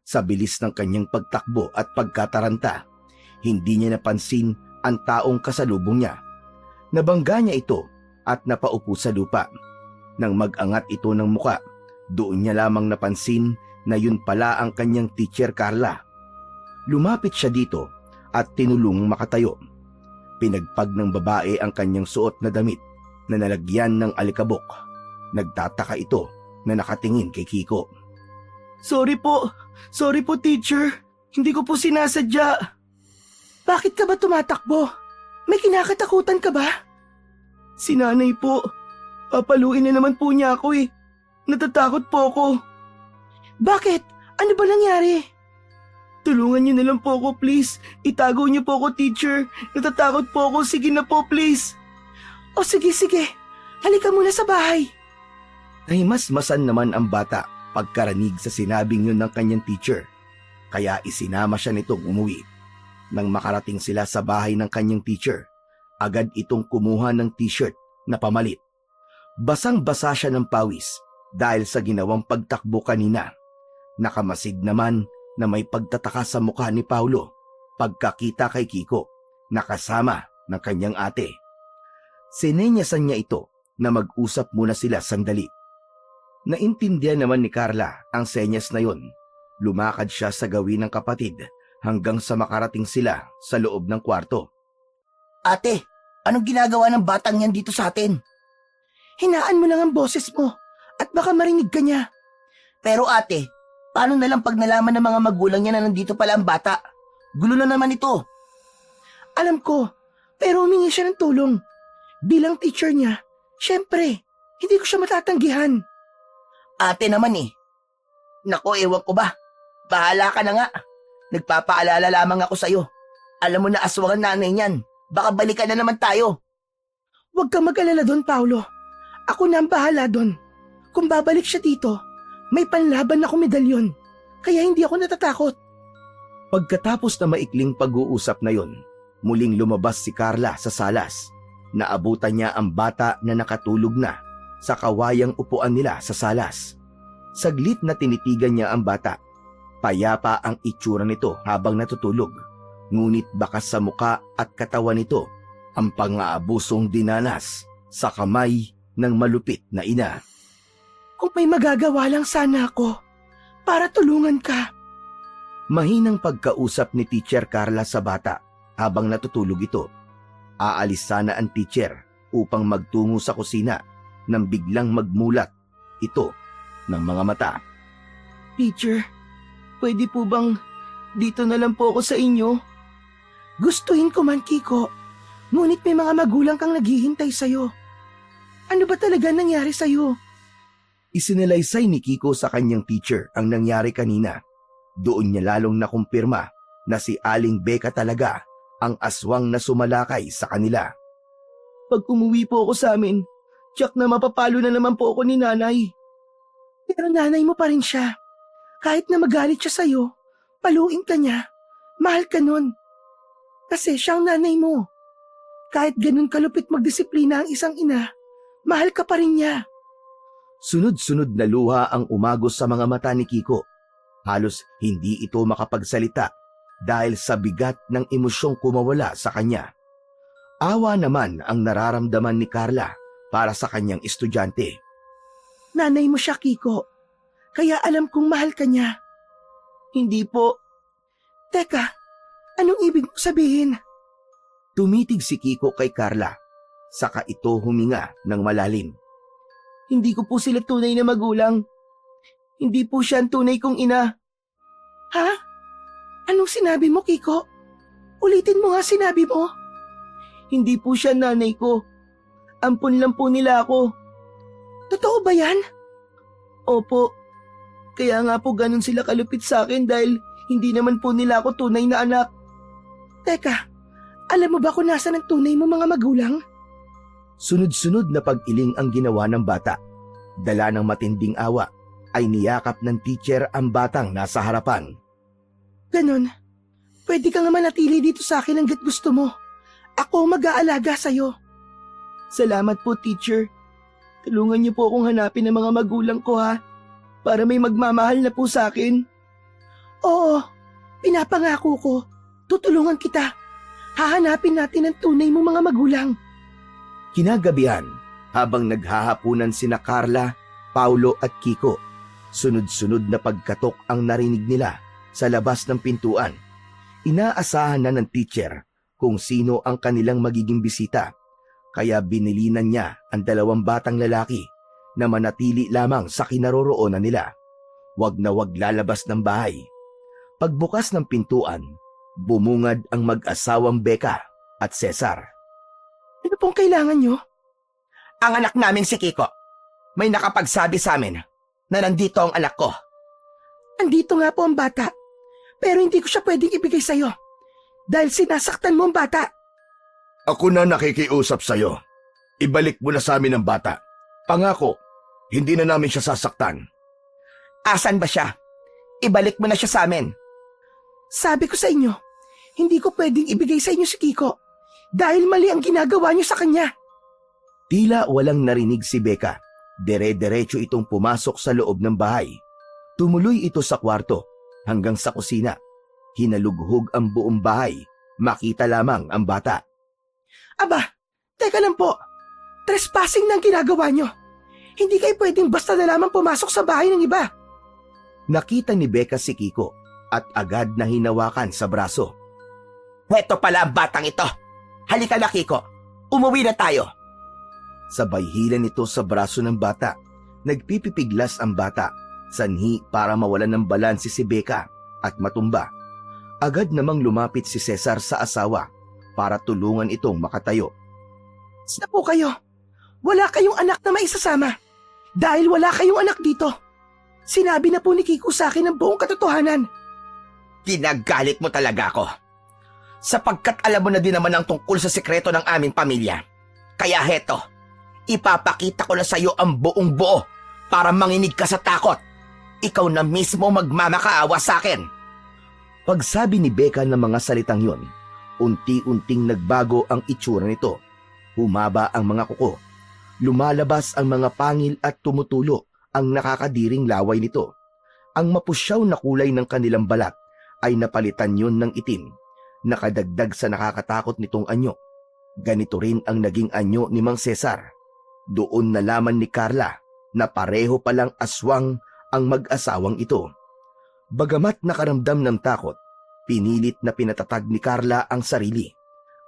Sa bilis ng kanyang pagtakbo at pagkataranta, hindi niya napansin ang taong kasalubong niya. Nabangga niya ito at napaupo sa lupa. Nang mag-angat ito ng muka, doon niya lamang napansin na yun pala ang kanyang teacher Carla. Lumapit siya dito at tinulung makatayo. Pinagpag ng babae ang kanyang suot na damit na nalagyan ng alikabok. Nagtataka ito na nakatingin kay Kiko. Sorry po teacher. Hindi ko po sinasadya. Bakit ka ba tumatakbo? May kinakatakutan ka ba? Si nanay po. Papaluin na naman po niya ako eh. Natatakot po ako. Bakit? Ano ba nangyari? Tulungan niyo na lang po ako please. Itago niyo po ako teacher. Natatakot po ako. Sige na po please. O sige. Halika muna sa bahay. Nahimasmasan naman ang bata pagkaranig sa sinabing yun ng kanyang teacher. Kaya isinama siya nitong umuwi. Nang makarating sila sa bahay ng kanyang teacher, agad itong kumuha ng t-shirt na pamalit. Basang-basa siya ng pawis dahil sa ginawang pagtakbo kanina. Nakamasid naman na may pagtataka sa mukha ni Paulo pagkakita kay Kiko na kasama ng kanyang ate. Sinenyasan niya ito na mag-usap muna sila sandali. Naintindihan naman ni Carla ang senyas na yon. Lumakad siya sa gawin ng kapatid hanggang sa makarating sila sa loob ng kwarto. Ate, anong ginagawa ng batang yan dito sa atin? Hinaan mo lang ang boses mo at baka marinig ka niya. Pero ate, paano na lang pag nalaman ng mga magulang niya na nandito pala ang bata? Gulo na naman ito. Alam ko, pero humingi siya ng tulong. Bilang teacher niya, syempre, hindi ko siya matatanggihan. Ate naman eh. Nako, ewan ko ba? Bahala ka na nga. Nagpapaalala lamang ako sa'yo. Alam mo na aswang ang nanay niyan. Baka balikan na naman tayo. Huwag kang mag-alala doon, Paulo. Ako na ang bahala doon. Kung babalik siya dito, may panlaban ako medalyon. Kaya hindi ako natatakot. Pagkatapos na maikling pag-uusap na yon, muling lumabas si Carla sa salas. Naabutan niya ang bata na nakatulog na sa kawayang upuan nila sa salas. Saglit na tinitigan niya ang bata. Payapa ang itsura nito habang natutulog. Ngunit bakas sa muka at katawan nito ang pang-aabusong dinanas sa kamay ng malupit na ina. Kung may magagawa lang sana ako para tulungan ka. Mahinang pagkausap ni Teacher Carla sa bata habang natutulog ito. Aalis sana ang teacher upang magtungo sa kusina nang biglang magmulat ito ng mga mata. Teacher, pwede po bang dito na lang po ako sa inyo? Gustuhin ko man, Kiko. Ngunit may mga magulang kang naghihintay sa'yo. Ano ba talaga nangyari sa'yo? Isinalaysay ni Kiko sa kanyang teacher ang nangyari kanina. Doon niya lalong nakumpirma na si Aling Becca talaga ang aswang na sumalakay sa kanila. Pag umuwi po ako sa amin, tiyak na mapapalo na naman po ako ni nanay. Pero nanay mo pa rin siya. Kahit na magalit siya sa'yo, paluin ka niya. Mahal ka nun. Kasi siya ang nanay mo. Kahit ganun kalupit magdisiplina ang isang ina, mahal ka pa rin niya. Sunod-sunod na luha ang umagos sa mga mata ni Kiko. Halos hindi ito makapagsalita dahil sa bigat ng emosyong kumawala sa kanya. Awa naman ang nararamdaman ni Carla para sa kanyang estudyante. Nanay mo siya, Kiko. Kaya alam kong mahal ka niya. Hindi po. Teka, anong ibig mo sabihin? Tumitig si Kiko kay Carla, saka ito huminga ng malalim. Hindi ko po sila tunay na magulang. Hindi po siya ang tunay kong ina. Ha? Anong sinabi mo, Kiko? Ulitin mo nga sinabi mo. Hindi po siya nanay ko. Ampon lang po nila ako. Totoo ba yan? Opo. Kaya nga po ganun sila kalupit sa akin dahil hindi naman po nila ako tunay na anak. Teka, alam mo ba kung nasa ng tunay mo mga magulang? Sunod-sunod na pag-iling ang ginawa ng bata. Dala ng matinding awa, ay niyakap ng teacher ang batang nasa harapan. Ganon. Pwede ka nga manatili dito sa akin hanggat gusto mo. Ako ang mag-aalaga sa'yo. Salamat po, teacher. Tulungan niyo po akong hanapin ang mga magulang ko, ha? Para may magmamahal na po sa akin. Oo, pinapangako ko. Tutulungan kita. Hahanapin natin ang tunay mong mga magulang. Kinagabihan, habang naghahapunan sina Carla, Paulo at Kiko, sunod-sunod na pagkatok ang narinig nila sa labas ng pintuan. Inaasahan na ng teacher kung sino ang kanilang magiging bisita, kaya binilinan niya ang 2 batang lalaki na manatili lamang sa kinaroroonan nila. Wag na wag lalabas ng bahay. Pagbukas ng pintuan, bumungad ang mag-asawang Becca at Cesar. Ano pong kailangan nyo? Ang anak naming si Kiko, may nakapagsabi sa amin na nandito ang anak ko. Andito nga po ang bata. Pero hindi ko siya pwedeng ibigay sa'yo. Dahil sinasaktan mo ang bata. Ako na nakikiusap sa'yo. Ibalik mo na sa amin ang bata. Pangako, hindi na namin siya sasaktan. Asan ba siya? Ibalik mo na siya sa amin. Sabi ko sa inyo, hindi ko pwedeng ibigay sa inyo si Kiko. Dahil mali ang ginagawa niyo sa kanya. Tila walang narinig si Becca. Dire-diretso itong pumasok sa loob ng bahay. Tumuloy ito sa kwarto hanggang sa kusina. Hinalughog ang buong bahay. Makita lamang ang bata. Aba, teka lang po. Trespassing na ang ginagawa niyo. Hindi kayo pwedeng basta na lamang pumasok sa bahay ng iba. Nakita ni Becca si Kiko at agad na hinawakan sa braso. Heto pala ang batang ito. Halika na, Kiko. Umuwi na tayo. Sabay hila nito sa braso ng bata. Nagpipipiglas ang bata. Sanhi para mawalan ng balanse si Becca at matumba. Agad namang lumapit si Cesar sa asawa para tulungan itong makatayo. Saan po kayo? Wala kayong anak na maisasama. Dahil wala kayong anak dito. Sinabi na po ni Kiko sa akin ang buong katotohanan. Ginagalit mo talaga ako. Sapagkat alam mo na din naman ang tungkol sa sekreto ng aming pamilya. Kaya heto, ipapakita ko na sa iyo ang buong buo para manginig ka sa takot. Ikaw na mismo magmamakaawa sa akin. Pagsabi ni Becca ng mga salitang yon, unti-unting nagbago ang itsura nito. Humaba ang mga kuko. Lumalabas ang mga pangil at tumutulo ang nakakadiring laway nito. Ang mapusyaw na kulay ng kanilang balat ay napalitan yun ng itim, nakadagdag sa nakakatakot nitong anyo. Ganito rin ang naging anyo ni Mang Cesar. Doon nalaman ni Carla na pareho palang aswang ang mag-asawang ito. Bagamat nakaramdam ng takot, pinilit na pinatatag ni Carla ang sarili.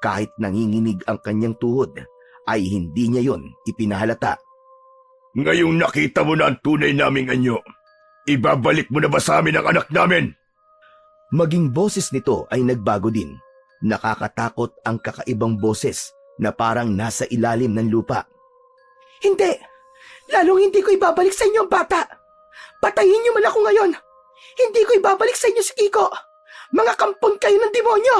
Kahit nanginginig ang kanyang tuhod, ay hindi niya yon ipinahalata. Ngayong nakita mo na ang tunay naming anyo, ibabalik mo na ba sa amin ang anak namin? Maging boses nito ay nagbago din. Nakakatakot ang kakaibang boses na parang nasa ilalim ng lupa. Hindi! Lalong hindi ko ibabalik sa inyo ang bata! Patayin niyo man ako ngayon! Hindi ko ibabalik sa inyo si Kiko! Mga kampon kayo ng demonyo!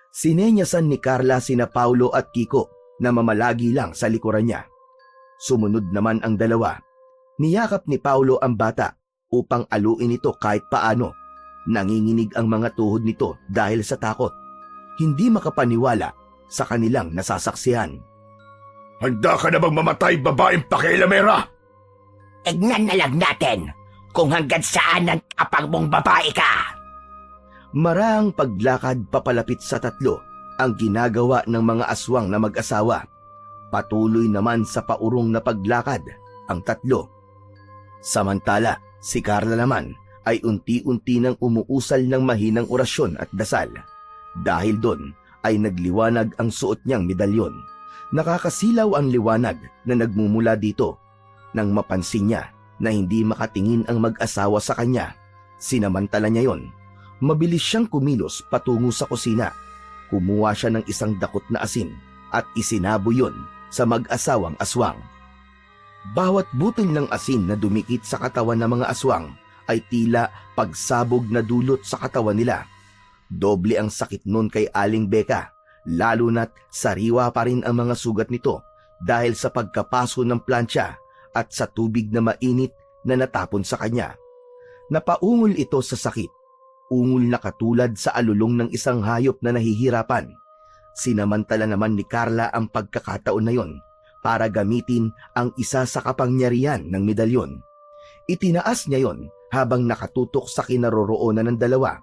Sinenyasan ni Carla sina Paulo at Kiko na mamalagi lang sa likuran niya. Sumunod naman ang dalawa. Niyakap ni Paulo ang bata upang aluin ito kahit paano. Nanginginig ang mga tuhod nito dahil sa takot. Hindi makapaniwala sa kanilang nasasaksihan. Handa ka na bang mamatay, babaeng pakialamera? Tignan na lang natin kung hanggang saan ang kapang mong babae ka. Marahang paglakad papalapit sa tatlo ang ginagawa ng mga aswang na mag-asawa. Patuloy naman sa paurong na paglakad ang tatlo. Samantala, si Carla naman ay unti-unti nang umuusal ng mahinang orasyon at dasal. Dahil doon ay nagliwanag ang suot niyang medalyon. Nakakasilaw ang liwanag na nagmumula dito. Nang mapansin niya na hindi makatingin ang mag-asawa sa kanya, sinamantala niya yon. Mabilis siyang kumilos patungo sa kusina. Kumuha siya ng isang dakot na asin at isinabo yon sa mag-asawang aswang. Bawat butil ng asin na dumikit sa katawan ng mga aswang ay tila pagsabog na dulot sa katawan nila. Doble ang sakit nun kay Aling Becca, lalo na't sariwa pa rin ang mga sugat nito dahil sa pagkapaso ng plancha at sa tubig na mainit na natapon sa kanya. Napaungol ito sa sakit, ungol na katulad sa alulong ng isang hayop na nahihirapan. Sinamantala naman ni Carla ang pagkakataon na yon para gamitin ang isa sa kapangyarihan ng medalyon. Itinaas niya yon habang nakatutok sa kinaroroonan ng dalawa.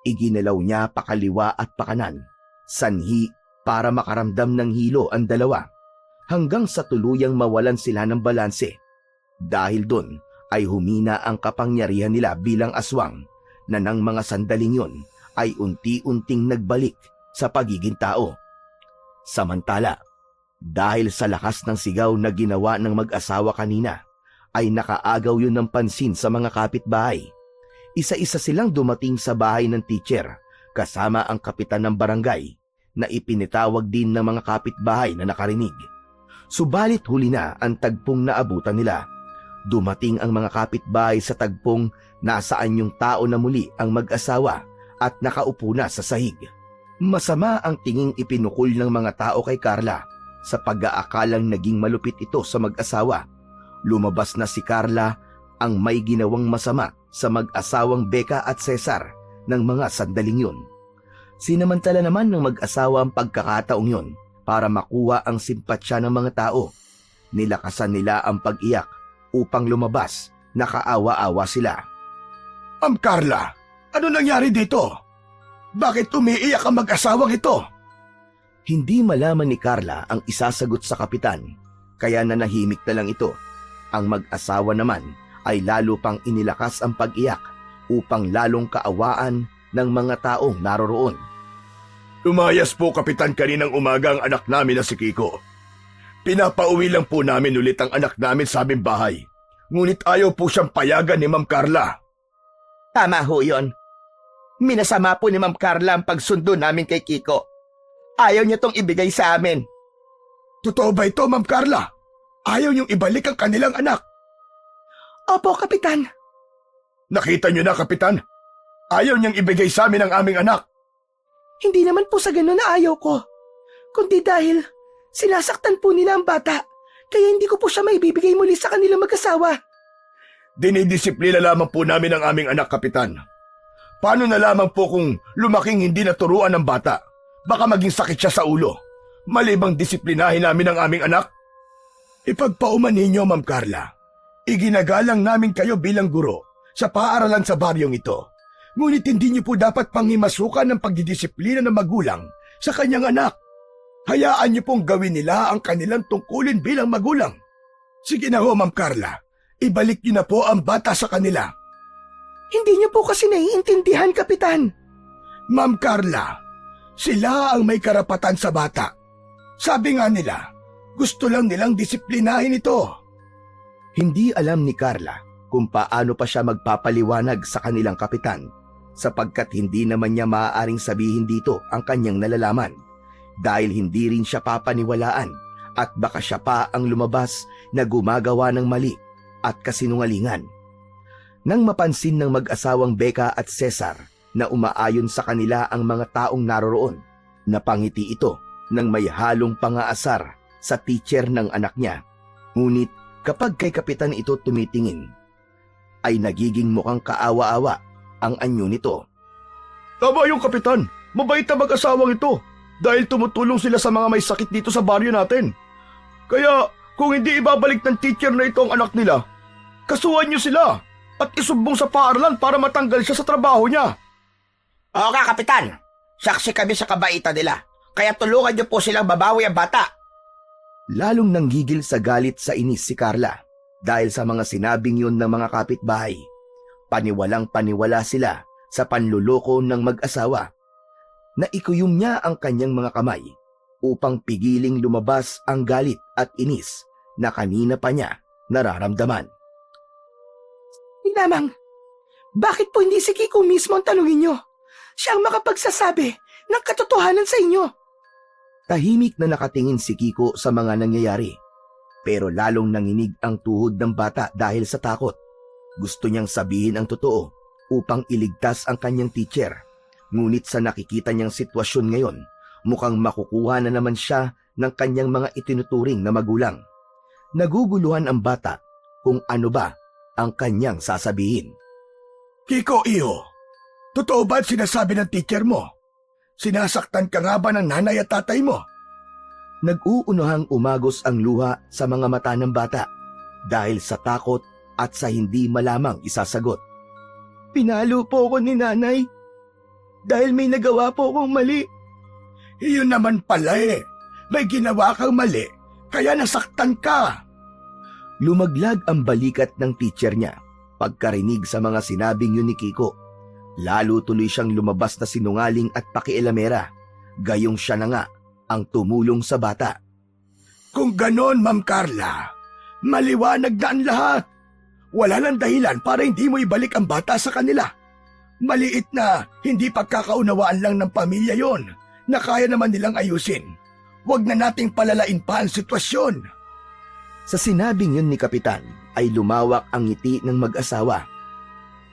Iginalaw niya pakaliwa at pakanan, sanhi para makaramdam ng hilo ang dalawa, hanggang sa tuluyang mawalan sila ng balanse. Dahil doon ay humina ang kapangyarihan nila bilang aswang, na ng mga sandaling yon ay unti-unting nagbalik sa pagiging tao. Samantala, dahil sa lakas ng sigaw na ginawa ng mag-asawa kanina, ay nakaagaw yun ng pansin sa mga kapitbahay. Isa-isa silang dumating sa bahay ng teacher, kasama ang kapitan ng barangay, na ipinitawag din ng mga kapitbahay na nakarinig. Subalit huli na ang tagpong naabutan nila. Dumating ang mga kapitbahay sa tagpong nasaan yung tao na muli ang mag-asawa at nakaupo na sa sahig. Masama ang tinging ipinukol ng mga tao kay Carla sa pag-aakalang naging malupit ito sa mag-asawa. Lumabas na si Carla ang may ginawang masama sa mag-asawang Becca at Cesar ng mga sandaling yun. Sinamantala naman ng mag-asawa ang pagkakataong yun para makuha ang simpatsya ng mga tao. Nilakasan nila ang pag-iyak upang lumabas, nakaawa-awa sila. Ma'am Carla, ano nangyari dito? Bakit umiiyak ang mag-asawang ito? Hindi malaman ni Carla ang isasagot sa kapitan, kaya nanahimik na lang ito. Ang mag-asawa naman ay lalo pang inilakas ang pag-iyak upang lalong kaawaan ng mga taong naroroon. Lumayas po, Kapitan, kaninang umaga ang anak namin na si Kiko. Pinapauwi lang po namin ulit ang anak namin sa aming bahay. Ngunit ayaw po siyang payagan ni Ma'am Carla. Tama ho yun. Minasama po ni Ma'am Carla ang pagsundo namin kay Kiko. Ayaw niya tong ibigay sa amin. Totoo ba ito, Ma'am Carla? Ayaw niyong ibalik ang kanilang anak. Opo, Kapitan. Nakita niyo na, Kapitan? Ayaw niyang ibigay sa amin ang aming anak. Hindi naman po sa ganun na ayaw ko, kundi dahil sinasaktan po nila ang bata, kaya hindi ko po siya maibibigay muli sa kanilang mag-asawa. Dinidisiplina lamang po namin ang aming anak, Kapitan. Paano na lamang po kung lumaking hindi naturuan ng bata? Baka maging sakit siya sa ulo. Malibang disiplinahin namin ang aming anak? Ipagpauman ninyo, Ma'am Carla. Iginagalang namin kayo bilang guro sa paaralan sa baryong ito. Ngunit hindi niyo po dapat panghimasukan ng pagdidisiplina ng magulang sa kanyang anak. Hayaan niyo pong gawin nila ang kanilang tungkulin bilang magulang. Sige na ho, Ma'am Carla. Ibalik niyo na po ang bata sa kanila. Hindi niyo po kasi naiintindihan, Kapitan. Ma'am Carla, sila ang may karapatan sa bata. Sabi nga nila, gusto lang nilang disiplinahin ito. Hindi alam ni Carla kung paano pa siya magpapaliwanag sa kanilang kapitan, sapagkat hindi naman niya maaaring sabihin dito ang kanyang nalalaman, dahil hindi rin siya papaniwalaan at baka siya pa ang lumabas na gumagawa ng mali at kasinungalingan. Nang mapansin ng mag-asawang Becca at Cesar na umaayon sa kanila ang mga taong naroroon, napangiti ito ng may halong pangaasar sa teacher ng anak niya. Ngunit kapag kay kapitan ito tumitingin, ay nagiging mukhang kaawa-awa ang anyo nito. Tama yung Kapitan, mabait na mag-asawang ito dahil tumutulong sila sa mga may sakit dito sa baryo natin. Kaya kung hindi ibabalik ng teacher na ito ang anak nila, kasuhan niyo sila at isumbong sa paaralan para matanggal siya sa trabaho niya. Oo ka, Kapitan. Saksi kami sa kabaitan nila. Kaya tulungan niyo po silang babawi ang bata. Lalong nanggigil sa galit sa inis si Carla dahil sa mga sinabing yun ng mga kapitbahay. Paniwalang paniwala sila sa panluloko ng mag-asawa. Naikuyom niya ang kanyang mga kamay upang pigiling lumabas ang galit at inis na kanina pa niya nararamdaman. Lamang, bakit po hindi si Kiko mismo ang tanungin niyo? Siya ang makapagsasabi ng katotohanan sa inyo. Tahimik na nakatingin si Kiko sa mga nangyayari, pero lalong nanginig ang tuhod ng bata dahil sa takot. Gusto niyang sabihin ang totoo upang iligtas ang kanyang teacher. Ngunit sa nakikita niyang sitwasyon ngayon, mukhang makukuha na naman siya ng kanyang mga itinuturing na magulang. Naguguluhan ang bata kung ano ba ang kanyang sasabihin. Kiko, iyo, totoo ba at sinasabi ng teacher mo? Sinasaktan ka nga ba ng nanay at tatay mo? Nag-uunuhang umagos ang luha sa mga mata ng bata dahil sa takot at sa hindi malamang isasagot. Pinalo po ako ni nanay dahil may nagawa po akong mali. Iyon naman pala eh. May ginawa kang mali, kaya nasaktan ka. Lumaglag ang balikat ng teacher niya pagkarinig sa mga sinabing yun ni Kiko. Lalo tuloy siyang lumabas na sinungaling at pakialamera. Gayong siya na nga ang tumulong sa bata. Kung ganon, Ma'am Carla, maliwanag na ang lahat. Wala nang dahilan para hindi mo ibalik ang bata sa kanila. Maliit na hindi pagkakaunawaan lang ng pamilya yon na kaya naman nilang ayusin. Huwag na nating palalain pa ang sitwasyon. Sa sinabing yun ni Kapitan ay lumawak ang ngiti ng mag-asawa.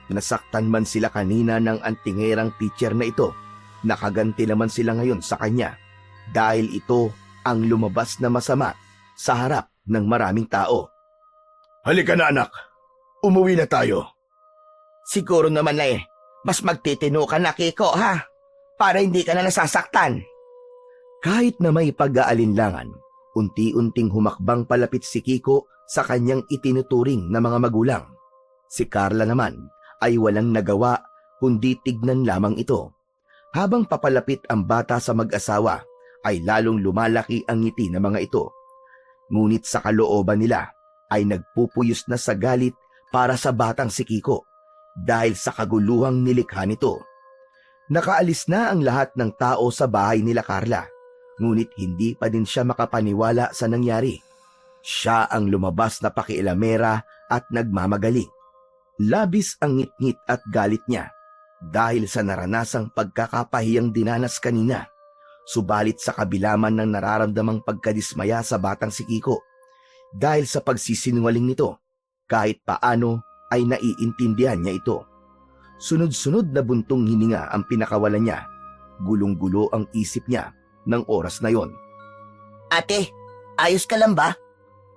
Nasaktan man sila kanina ng antingerang teacher na ito, nakaganti naman sila ngayon sa kanya dahil ito ang lumabas na masama sa harap ng maraming tao. Halika na anak, umuwi na tayo. Siguro naman na mas magtitino ka na, Kiko, ha? Para hindi ka na nasasaktan. Kahit na may pag-aalinlangan, unti-unting humakbang palapit si Kiko sa kanyang itinuturing na mga magulang. Si Carla naman ay walang nagawa kundi tignan lamang ito. Habang papalapit ang bata sa mag-asawa, ay lalong lumalaki ang ngiti ng mga ito. Ngunit sa kalooban nila ay nagpupuyos na sa galit para sa batang si Kiko dahil sa kaguluhang nilikha nito. Nakaalis na ang lahat ng tao sa bahay nila Carla, ngunit hindi pa din siya makapaniwala sa nangyari. Siya ang lumabas na pakialamera at nagmamagaling. Labis ang ngit-ngit at galit niya dahil sa naranasang pagkakapahiyang dinanas kanina. Subalit sa kabilaman ng nararamdamang pagkadismaya sa batang si Kiko dahil sa pagsisinungaling nito, kahit paano ay naiintindihan niya ito. Sunod-sunod na buntong hininga ang pinakawalan niya. Gulong-gulo ang isip niya ng oras na yon. Ate, ayos ka lang ba?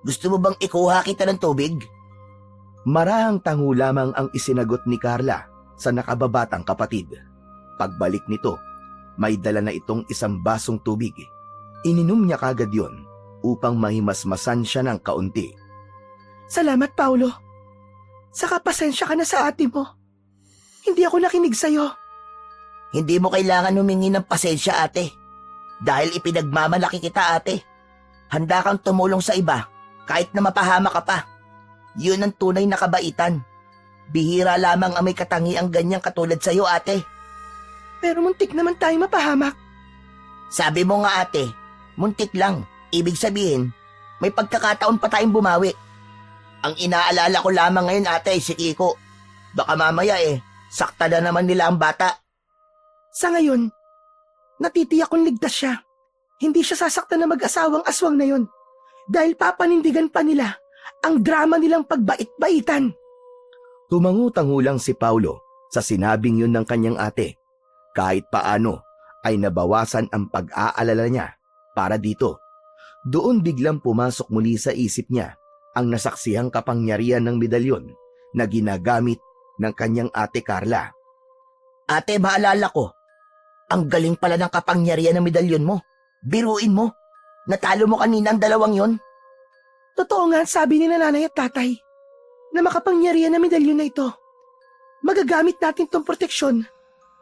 Gusto mo bang ikuha kita ng tubig? Marahang tango lamang ang isinagot ni Carla sa nakababatang kapatid. Pagbalik nito, may dala na itong isang basong tubig. Ininom niya kagad yon upang mahimasmasan siya ng kaunti. Salamat, Paulo. Saka pasensya ka na sa ate mo. Hindi ako nakinig sa'yo. Hindi mo kailangan humingi ng pasensya, ate. Dahil ipinagmamalaki kita, ate. Handa kang tumulong sa iba kahit na mapahama ka pa. Yun ang tunay na kabaitan. Bihira lamang ang may katangiang ganyang katulad sa'yo, ate. Pero muntik naman tayo mapahamak. Sabi mo nga, ate, muntik lang. Ibig sabihin, may pagkakataon pa tayong bumawi. Ang inaalala ko lamang ngayon, ate, si Kiko. Baka mamaya sakta na naman nila ang bata. Sa ngayon, natitiyak kong ligtas siya. Hindi siya sasaktan na mag-asawang aswang na yon. Dahil papanindigan pa nila ang drama nilang pagbait-baitan. Tumangu-tangu lang si Paulo sa sinabing yun ng kanyang ate. Kahit paano ay nabawasan ang pag-aalala niya para dito. Doon biglang pumasok muli sa isip niya ang nasaksihang kapangyarihan ng medalyon na ginagamit ng kanyang ate Carla. Ate, maalala ko. Ang galing pala ng kapangyarihan ng medalyon mo. Biruin mo. Natalo mo kanina ang dalawang yon. Totoo nga ang sabi ni nanay at tatay na makapangyarihan na medalyon na ito. Magagamit natin tong proteksyon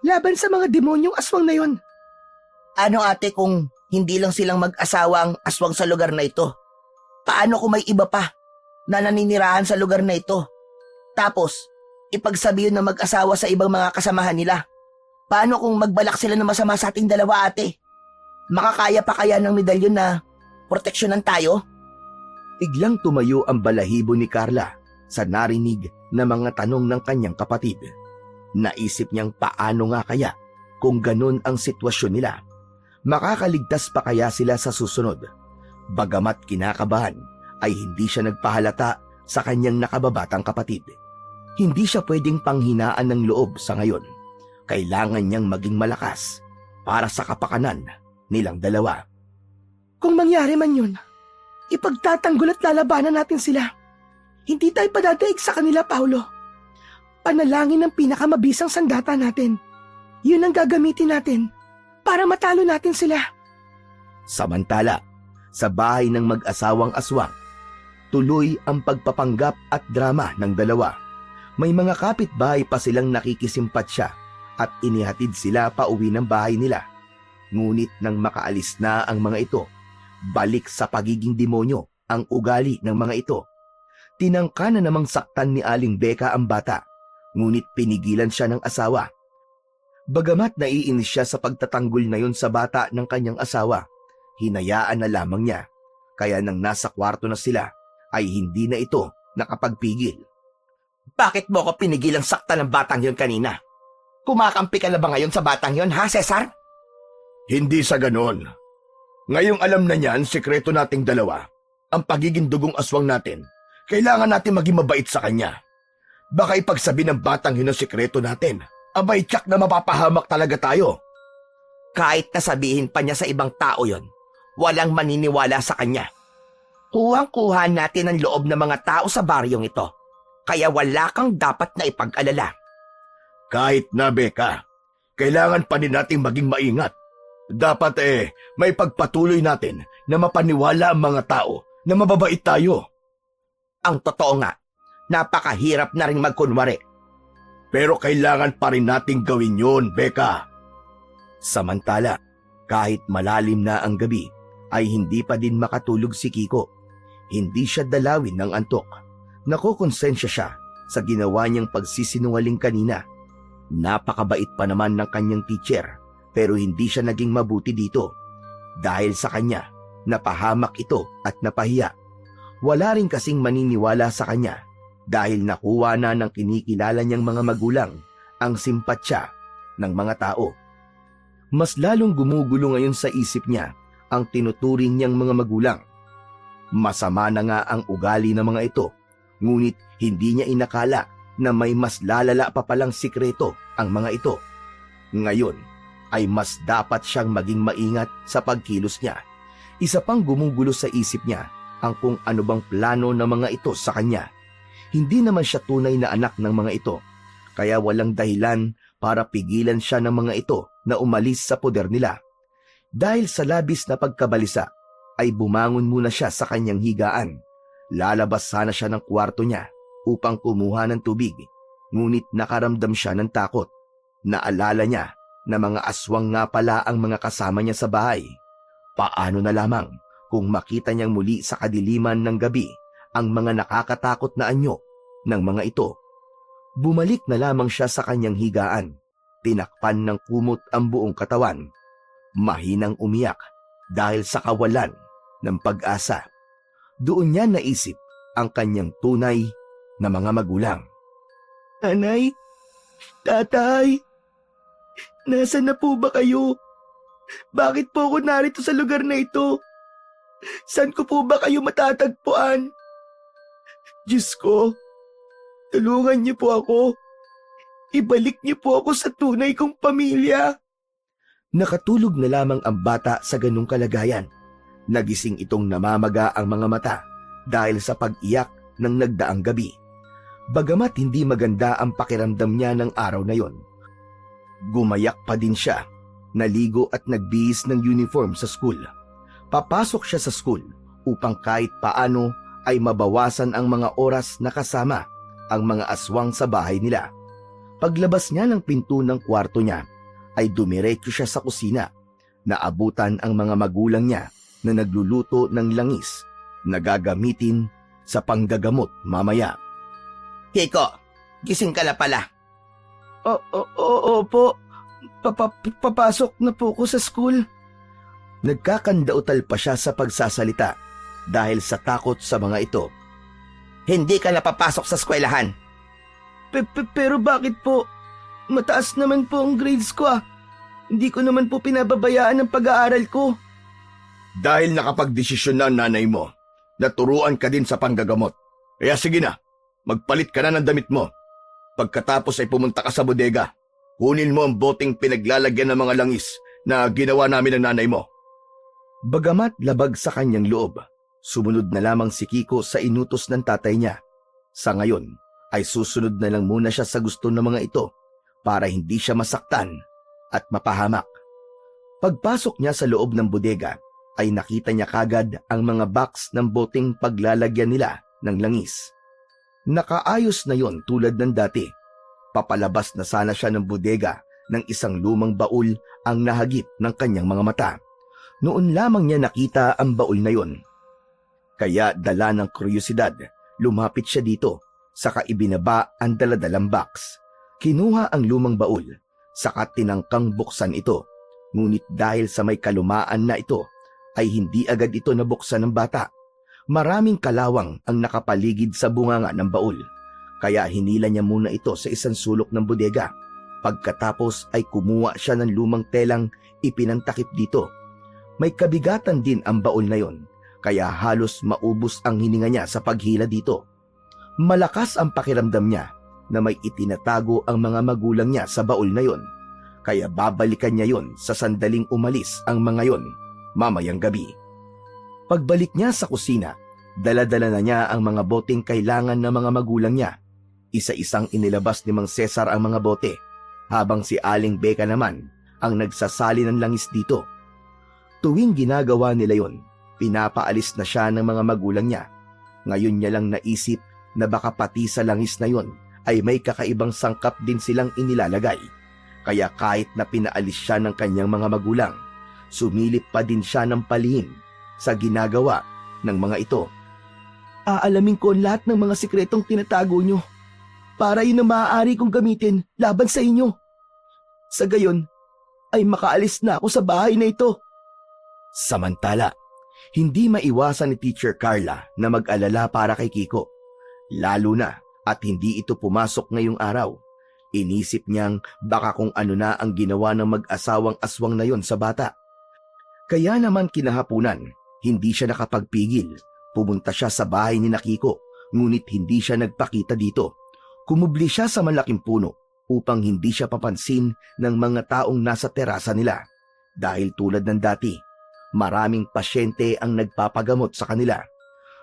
laban sa mga demonyong aswang na yon. Ano, ate, kung hindi lang silang mag-asawa ang aswang sa lugar na ito? Paano kung may iba pa na naninirahan sa lugar na ito? Tapos, ipagsabihin na mag-asawa sa ibang mga kasamahan nila. Paano kung magbalak sila na masama sa ating dalawa, ate? Makakaya pa kaya ng medalyon na proteksyonan tayo? Biglang tumayo ang balahibo ni Carla sa narinig na mga tanong ng kanyang kapatid. Naisip niyang paano nga kaya kung ganun ang sitwasyon nila. Makakaligtas pa kaya sila sa susunod? Bagamat kinakabahan, ay hindi siya nagpahalata sa kanyang nakababatang kapatid. Hindi siya pwedeng panghinaan ng loob sa ngayon. Kailangan niyang maging malakas para sa kapakanan nilang dalawa. Kung mangyari man yun, ipagtatanggol at lalabanan natin sila. Hindi tayo padadaig sa kanila, Paulo. Panalangin ng pinakamabisang sandata natin. Yun ang gagamitin natin para matalo natin sila. Samantala, sa bahay ng mag-asawang aswang, tuloy ang pagpapanggap at drama ng dalawa. May mga kapitbahay pa silang nakikisimpatsya at inihatid sila pauwi ng bahay nila. Ngunit nang makaalis na ang mga ito, balik sa pagiging demonyo ang ugali ng mga ito. Tinangka na namang saktan ni Aling Becca ang bata, ngunit pinigilan siya ng asawa. Bagamat naiinis siya sa pagtatanggol na yon sa bata ng kanyang asawa, hinayaan na lamang niya, kaya nang nasa kwarto na sila, ay hindi na ito nakapagpigil. Bakit mo ko pinigilang saktan ng batang yon kanina? Kumakampi ka na ba ngayon sa batang yon, ha, Cesar? Hindi sa ganon. Ngayong alam na niyan, sikreto nating dalawa, ang pagiging dugong aswang natin, kailangan natin maging mabait sa kanya. Baka ipagsabi ng batang yun ang sikreto natin, abay tsak na mapapahamak talaga tayo. Kahit nasabihin pa niya sa ibang tao yon, walang maniniwala sa kanya. Kuhang-kuha natin ang loob ng mga tao sa baryong ito, kaya wala kang dapat na ipag-alala. Kahit na, Becca, kailangan pa din nating maging maingat. Dapat may pagpatuloy natin na mapaniwala ang mga tao na mababait tayo. Ang totoo nga, napakahirap na rin magkunwari. Pero kailangan pa rin nating gawin yun, Becca. Samantala, kahit malalim na ang gabi, ay hindi pa din makatulog si Kiko. Hindi siya dalawin ng antok. Nakokonsensya siya sa ginawa niyang pagsisinungaling kanina. Napakabait pa naman ng kanyang teacher, pero hindi siya naging mabuti dito. Dahil sa kanya, napahamak ito at napahiya. Wala rin kasing maniniwala sa kanya dahil nakuha na ng kinikilala niyang mga magulang ang simpatsya ng mga tao. Mas lalong gumugulo ngayon sa isip niya ang tinuturing niyang mga magulang. Masama na nga ang ugali ng mga ito, ngunit hindi niya inakala na may mas lalala pa palang sikreto ang mga ito. Ngayon ay mas dapat siyang maging maingat sa pagkilos niya. Isa pang gumugulo sa isip niya ang kung ano bang plano ng mga ito sa kanya. Hindi naman siya tunay na anak ng mga ito, kaya walang dahilan para pigilan siya ng mga ito na umalis sa poder nila. Dahil sa labis na pagkabalisa, ay bumangon muna siya sa kanyang higaan. Lalabas sana siya ng kwarto niya upang kumuha ng tubig, ngunit nakaramdam siya ng takot. Naalala niya na mga aswang nga pala ang mga kasama niya sa bahay. Paano na lamang kung makita niyang muli sa kadiliman ng gabi ang mga nakakatakot na anyo ng mga ito? Bumalik na lamang siya sa kanyang higaan. Tinakpan ng kumot ang buong katawan. Mahinang umiyak dahil sa kawalan ng pag-asa. Doon niya naisip ang kanyang tunay na mga magulang. Nanay, tatay, nasaan na po ba kayo? Bakit po ako narito sa lugar na ito? Saan ko po ba kayo matatagpuan? Diyos ko, tulungan niyo po ako. Ibalik niyo po ako sa tunay kong pamilya. Nakatulog na lamang ang bata sa ganung kalagayan. Nagising itong namamaga ang mga mata dahil sa pag-iyak ng nagdaang gabi. Bagamat hindi maganda ang pakiramdam niya ng araw na yon, gumayak pa din siya, naligo at nagbihis ng uniform sa school. Papasok siya sa school upang kahit paano ay mabawasan ang mga oras na kasama ang mga aswang sa bahay nila. Paglabas niya ng pinto ng kwarto niya, ay dumiretso siya sa kusina. Naabutan ang mga magulang niya na nagluluto ng langis na gagamitin sa panggagamot mamaya. Kiko, gising ka na pala. Opo. Papasok na po ko sa school. Nagkakandautal pa siya sa pagsasalita dahil sa takot sa mga ito. Hindi ka napapasok sa eskwelahan. Pero bakit po? Mataas naman po ang grades ko ah. Hindi ko naman po pinababayaan ang pag-aaral ko. Dahil nakapagdesisyon na ang nanay mo, naturuan ka din sa panggagamot. Kaya sige na, magpalit ka na ng damit mo. Pagkatapos ay pumunta ka sa bodega. Kunin mo ang boteng pinaglalagyan ng mga langis na ginawa namin ng nanay mo. Bagamat labag sa kanyang loob, sumunod na lamang si Kiko sa inutos ng tatay niya. Sa ngayon ay susunod na lang muna siya sa gusto ng mga ito para hindi siya masaktan at mapahamak. Pagpasok niya sa loob ng bodega ay nakita niya kagad ang mga box ng boteng paglalagyan nila ng langis. Nakaayos na yon tulad ng dati. Papalabas na sana siya ng bodega ng isang lumang baul ang nahagip ng kanyang mga mata. Noon lamang niya nakita ang baul na yon. Kaya dala ng kuryosidad, lumapit siya dito, saka ibinaba ang daladalang box. Kinuha ang lumang baul, saka tinangkang buksan ito. Ngunit dahil sa may kalumaan na ito, ay hindi agad ito nabuksan ng bata. Maraming kalawang ang nakapaligid sa bunganga ng baul, kaya hinila niya muna ito sa isang sulok ng bodega. Pagkatapos ay kumuha siya ng lumang telang ipinantakip dito. May kabigatan din ang baul na yon, kaya halos maubos ang hininga niya sa paghila dito. Malakas ang pakiramdam niya na may itinatago ang mga magulang niya sa baul na yon, kaya babalikan niya yon sa sandaling umalis ang mga yon mamayang gabi. Pagbalik niya sa kusina, dala-dala na niya ang mga boteng kailangan ng mga magulang niya. Isa-isang inilabas ni Mang Cesar ang mga bote, habang si Aling Becca naman ang nagsasali ng langis dito. Tuwing ginagawa nila yon, pinapaalis na siya ng mga magulang niya. Ngayon niya lang naisip na baka pati sa langis na yon ay may kakaibang sangkap din silang inilalagay. Kaya kahit na pinaalis siya ng kanyang mga magulang, sumilip pa din siya ng palihim sa ginagawa ng mga ito. Aalamin ko lahat ng mga sikretong tinatago nyo para yun ang maaari kong gamitin laban sa inyo. Sa gayon, ay makaalis na ako sa bahay na ito. Samantala, hindi maiwasan ni Teacher Carla na mag-alala para kay Kiko. Lalo na at hindi ito pumasok ngayong araw. Inisip niyang baka kung ano na ang ginawa ng mag-asawang aswang na yon sa bata. Kaya naman kinahapunan, hindi siya nakapagpigil. Pumunta siya sa bahay ni Kiko, ngunit hindi siya nagpakita dito. Kumubli siya sa malaking puno upang hindi siya papansin ng mga taong nasa terasa nila. Dahil tulad ng dati, maraming pasyente ang nagpapagamot sa kanila.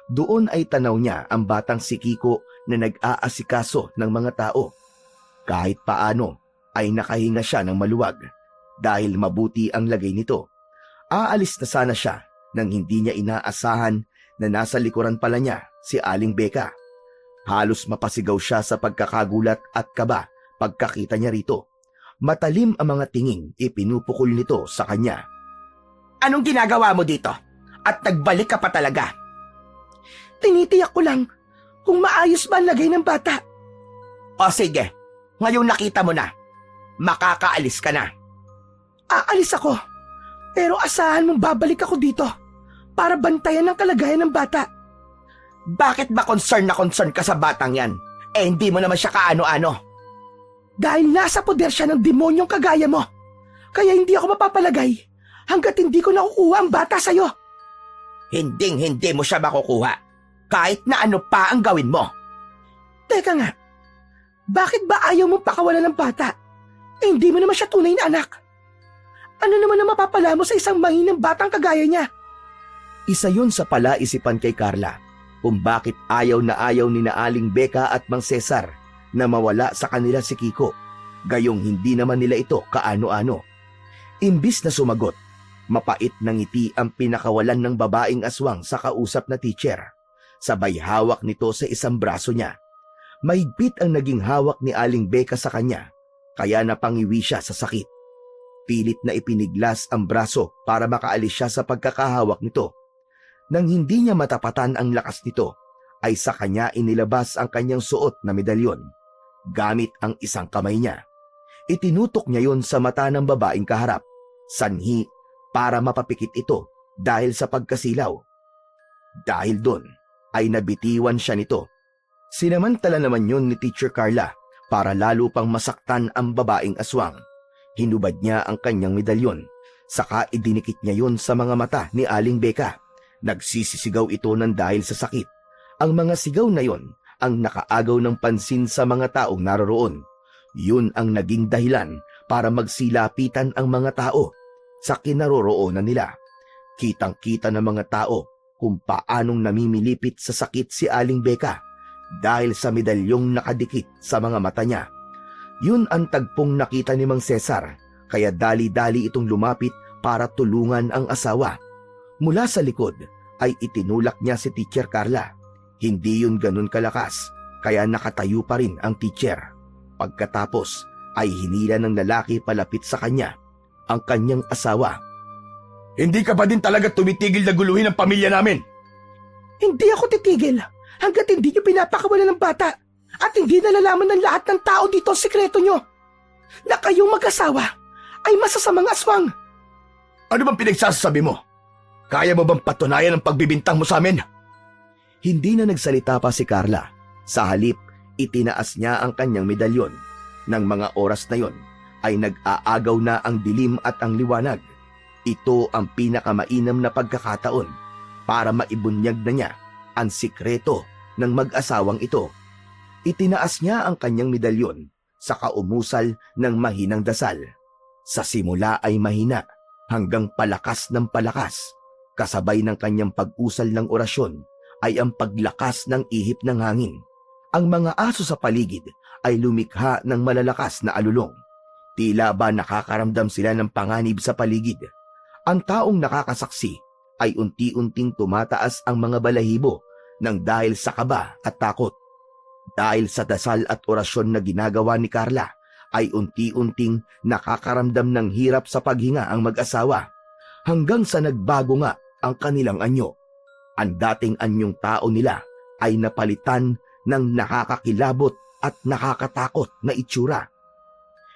Doon ay tanaw niya ang batang si Kiko na nag-aasikaso ng mga tao. Kahit paano ay nakahinga siya ng maluwag dahil mabuti ang lagay nito. Aalis na sana siya nang hindi niya inaasahan na nasa likuran pala niya si Aling Becca. Halos mapasigaw siya sa pagkakagulat at kaba pagkakita niya rito. Matalim ang mga tingin ipinupukol nito sa kanya. Anong ginagawa mo dito? At nagbalik ka pa talaga? Tinitiyak ko lang kung maayos ba ang lagay ng bata. O sige, ngayong nakita mo na, makakaalis ka na. Aalis ako, pero asahan mong babalik ako dito para bantayan ang kalagayan ng bata. Bakit ba concern na concern ka sa batang yan? Eh hindi mo naman siya kaano-ano. Dahil nasa poder siya ng demonyong kagaya mo, kaya hindi ako mapapalagay hanggat hindi ko nakukuha ang bata sa'yo. Hindi mo siya makukuha. Kahit na ano pa ang gawin mo. Teka nga, bakit ba ayaw mong pakawalan ng bata? Eh hindi mo naman siya tunay na anak. Ano naman ang mapapala mo sa isang mahinang batang kagaya niya? Isa yun sa palaisipan kay Carla kung bakit ayaw ni na Aling Becca at Mang Cesar na mawala sa kanila si Kiko. Gayong hindi naman nila ito kaano-ano. Imbis na sumagot, mapait na ngiti ang pinakawalan ng babaeng aswang sa kausap na teacher. Sabay hawak nito sa isang braso niya. Mahigpit ang naging hawak ni Aling Becca sa kanya, kaya napangiwi siya sa sakit. Pilit na ipiniglas ang braso para makaalis siya sa pagkakahawak nito. Nang hindi niya matapatan ang lakas nito, ay sa kanya inilabas ang kanyang suot na medalyon. Gamit ang isang kamay niya. Itinutok niya yon sa mata ng babaeng kaharap, sanhi para mapapikit ito dahil sa pagkasilaw. Dahil doon, ay nabitiwan siya nito. Sinamantala naman yun ni Teacher Carla para lalo pang masaktan ang babaeng aswang. Hinubad niya ang kanyang medalyon, saka idinikit niya yun sa mga mata ni Aling Becca. Nagsisisigaw ito ng dahil sa sakit. Ang mga sigaw na yon ang nakaagaw ng pansin sa mga taong naroroon. Yun ang naging dahilan para magsilapitan ang mga tao sa kinaroroonan nila. Kitang-kita ng mga tao kung paanong namimilipit sa sakit si Aling Becca dahil sa medalyong nakadikit sa mga mata niya. Yun ang tagpong nakita ni Mang Cesar, kaya dali-dali itong lumapit para tulungan ang asawa. Mula sa likod ay itinulak niya si Teacher Carla. Hindi yun ganun kalakas, kaya nakatayo pa rin ang teacher. Pagkatapos ay hinila ng lalaki palapit sa kanya, ang kanyang asawa. Hindi ka ba din talaga tumitigil na guluhin ang pamilya namin? Hindi ako titigil hanggat hindi niyo pinapakawalan ng bata at hindi nalalaman ng lahat ng tao dito ang sikreto niyo na kayong mag-asawa ay masasamang aswang. Ano bang pinagsasabi mo? Kaya mo bang patunayan ang pagbibintang mo sa amin? Hindi na nagsalita pa si Carla. Sa halip, itinaas niya ang kanyang medalyon. Nang mga oras na yon, ay nag-aagaw na ang dilim at ang liwanag. Ito ang pinakamainam na pagkakataon para maibunyag na niya ang sikreto ng mag-asawang ito. Itinaas niya ang kanyang medalyon sa kaumusal ng mahinang dasal. Sa simula ay mahina hanggang palakas ng palakas. Kasabay ng kanyang pag-usal ng orasyon ay ang paglakas ng ihip ng hangin. Ang mga aso sa paligid ay lumikha ng malalakas na alulong. Tila ba nakakaramdam sila ng panganib sa paligid. Ang taong nakakasaksi ay unti-unting tumataas ang mga balahibo ng dahil sa kaba at takot. Dahil sa dasal at orasyon na ginagawa ni Carla, ay unti-unting nakakaramdam ng hirap sa paghinga ang mag-asawa, hanggang sa nagbago nga ang kanilang anyo. Ang dating anyong tao nila ay napalitan ng nakakakilabot at nakakatakot na itsura.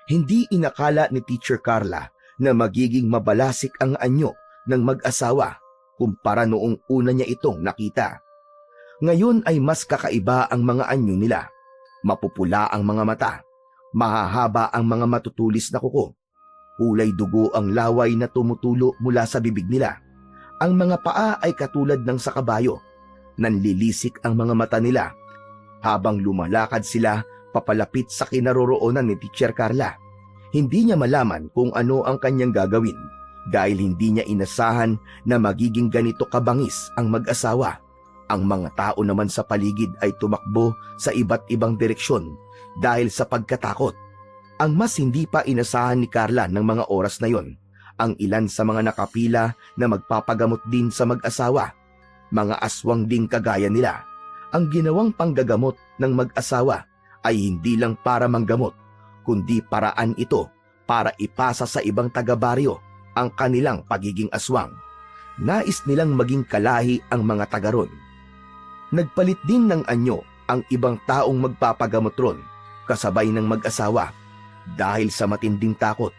Hindi inakala ni Teacher Carla na magiging mabalasik ang anyo ng mag-asawa kumpara noong una niya itong nakita. Ngayon ay mas kakaiba ang mga anyo nila. Mapupula ang mga mata, mahahaba ang mga matutulis na kuko, kulay dugo ang laway na tumutulo mula sa bibig nila. Ang mga paa ay katulad ng sa kabayo. Nanlilisik ang mga mata nila habang lumalakad sila papalapit sa kinaroroonan ni Teacher Carla. Hindi niya malaman kung ano ang kanyang gagawin dahil hindi niya inasahan na magiging ganito kabangis ang mag-asawa. Ang mga tao naman sa paligid ay tumakbo sa iba't ibang direksyon dahil sa pagkatakot. Ang mas hindi pa inasahan ni Carla ng mga oras na yon, ang ilan sa mga nakapila na magpapagamot din sa mag-asawa. Mga aswang ding kagaya nila. Ang ginawang panggagamot ng mag-asawa ay hindi lang para manggamot, kundi paraan ito para ipasa sa ibang taga-baryo ang kanilang pagiging aswang. Nais nilang maging kalahi ang mga taga ron. Nagpalit din ng anyo ang ibang taong magpapagamot ron, kasabay ng mag-asawa. Dahil sa matinding takot,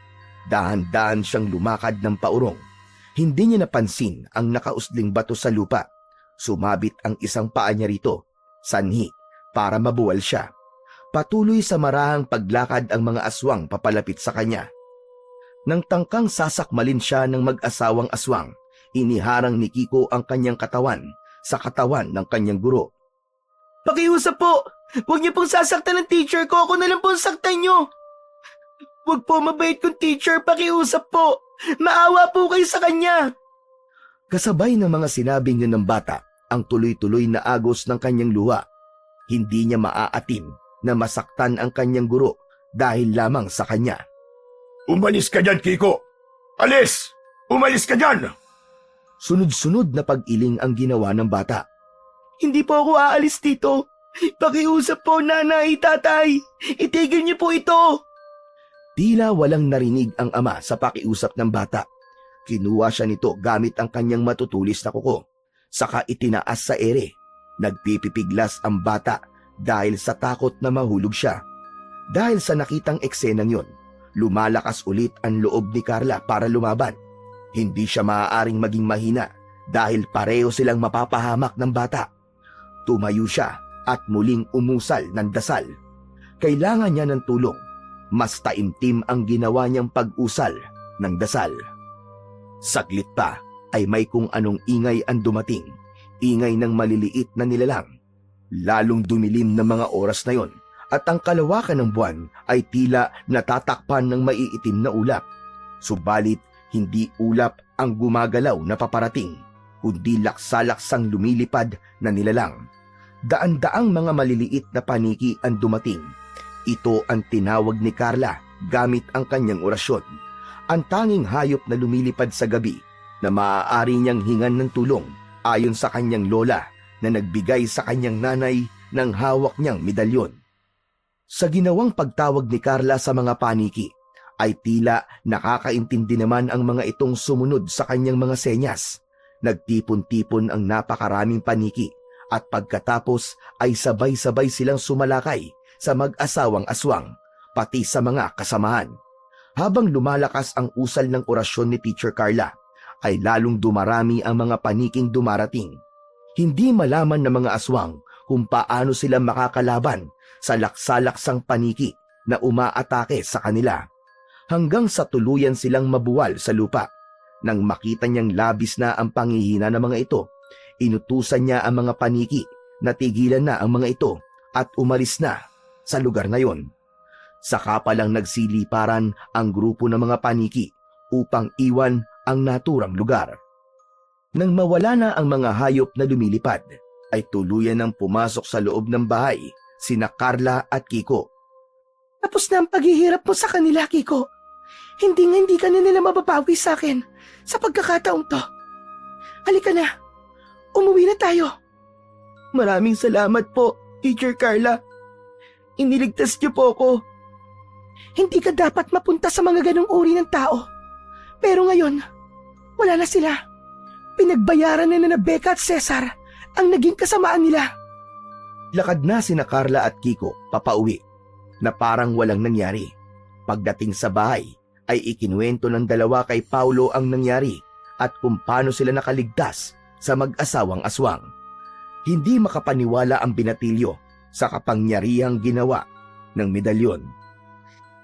dahan-dahan siyang lumakad ng paurong. Hindi niya napansin ang nakausling bato sa lupa. Sumabit ang isang paa niya rito, sanhi, para mabuwal siya. Patuloy sa marahang paglakad ang mga aswang papalapit sa kanya. Nang tangkang sasakmalin siya ng mag-asawang aswang, iniharang ni Kiko ang kanyang katawan sa katawan ng kanyang guro. Pakiusap po! Huwag niyo pong sasaktan ng teacher ko. Ako na lang po saktan niyo. Huwag po mabait kong teacher. Pakiusap po. Maawa po kayo sa kanya. Kasabay ng mga sinabing yun ng bata, ang tuloy-tuloy na agos ng kanyang luha. Hindi niya maaatim na masaktan ang kanyang guro dahil lamang sa kanya. Umalis ka dyan, Kiko! Alis! Umalis ka dyan! Sunod-sunod na pag-iling ang ginawa ng bata. Hindi po ako aalis dito. Pakiusap po, nanay, tatay. Itigil niyo po ito. Tila walang narinig ang ama sa pakiusap ng bata. Kinuha siya nito gamit ang kanyang matutulis na kuko. Saka itinaas sa ere. Nagpipipiglas ang bata dahil sa takot na mahulog siya. Dahil sa nakitang eksenang yon, lumalakas ulit ang loob ni Carla para lumaban. Hindi siya maaaring maging mahina dahil pareho silang mapapahamak ng bata. Tumayo siya at muling umusal ng dasal. Kailangan niya ng tulong. Mas taimtim ang ginawa niyang pag-usal ng dasal. Saglit pa ay may kung anong ingay ang dumating. Ingay ng maliliit na nilalang. Lalong dumilim na mga oras na yon at ang kalawakan ng buwan ay tila natatakpan ng maiitim na ulap. Subalit hindi ulap ang gumagalaw na paparating, kundi laksa-laksang lumilipad na nilalang. Daan-daang mga maliliit na paniki ang dumating. Ito ang tinawag ni Carla gamit ang kanyang orasyon. Ang tanging hayop na lumilipad sa gabi na maaari niyang hingan ng tulong ayon sa kanyang lola na nagbigay sa kanyang nanay ng hawak niyang medalyon. Sa ginawang pagtawag ni Carla sa mga paniki, ay tila nakakaintindi naman ang mga itong sumunod sa kanyang mga senyas. Nagtipon-tipon ang napakaraming paniki at pagkatapos ay sabay-sabay silang sumalakay sa mag-asawang aswang, pati sa mga kasamahan. Habang lumalakas ang usal ng orasyon ni Teacher Carla, ay lalong dumarami ang mga paniking dumarating. Hindi malaman ng mga aswang kung paano sila makakalaban sa laksalaksang paniki na umaatake sa kanila. Hanggang sa tuluyan silang mabuwal sa lupa. Nang makita niyang labis na ang panghihina ng mga ito, inutusan niya ang mga paniki na tigilan na ang mga ito at umalis na sa lugar na yon. Saka palang nagsiliparan ang grupo ng mga paniki upang iwan ang naturang lugar. Nang mawala na ang mga hayop na lumilipad, ay tuluyan nang pumasok sa loob ng bahay sina Carla at Kiko. Tapos na ang paghihirap mo sa kanila, Kiko. Hindi ka na nila mababawi sa akin sa pagkakataong to. Halika na. Umuwi na tayo. Maraming salamat po, Teacher Carla. Iniligtas niyo po ako. Hindi ka dapat mapunta sa mga ganong uri ng tao. Pero ngayon, wala na sila. Pinagbayaran na Becca at Cesar ang naging kasamaan nila. Lakad na sina Carla at Kiko papauwi na parang walang nangyari. Pagdating sa bahay, ay ikinuwento ng dalawa kay Paulo ang nangyari at kung paano sila nakaligtas sa mag-asawang aswang. Hindi makapaniwala ang binatilyo sa kapangyarihang ginawa ng medalyon.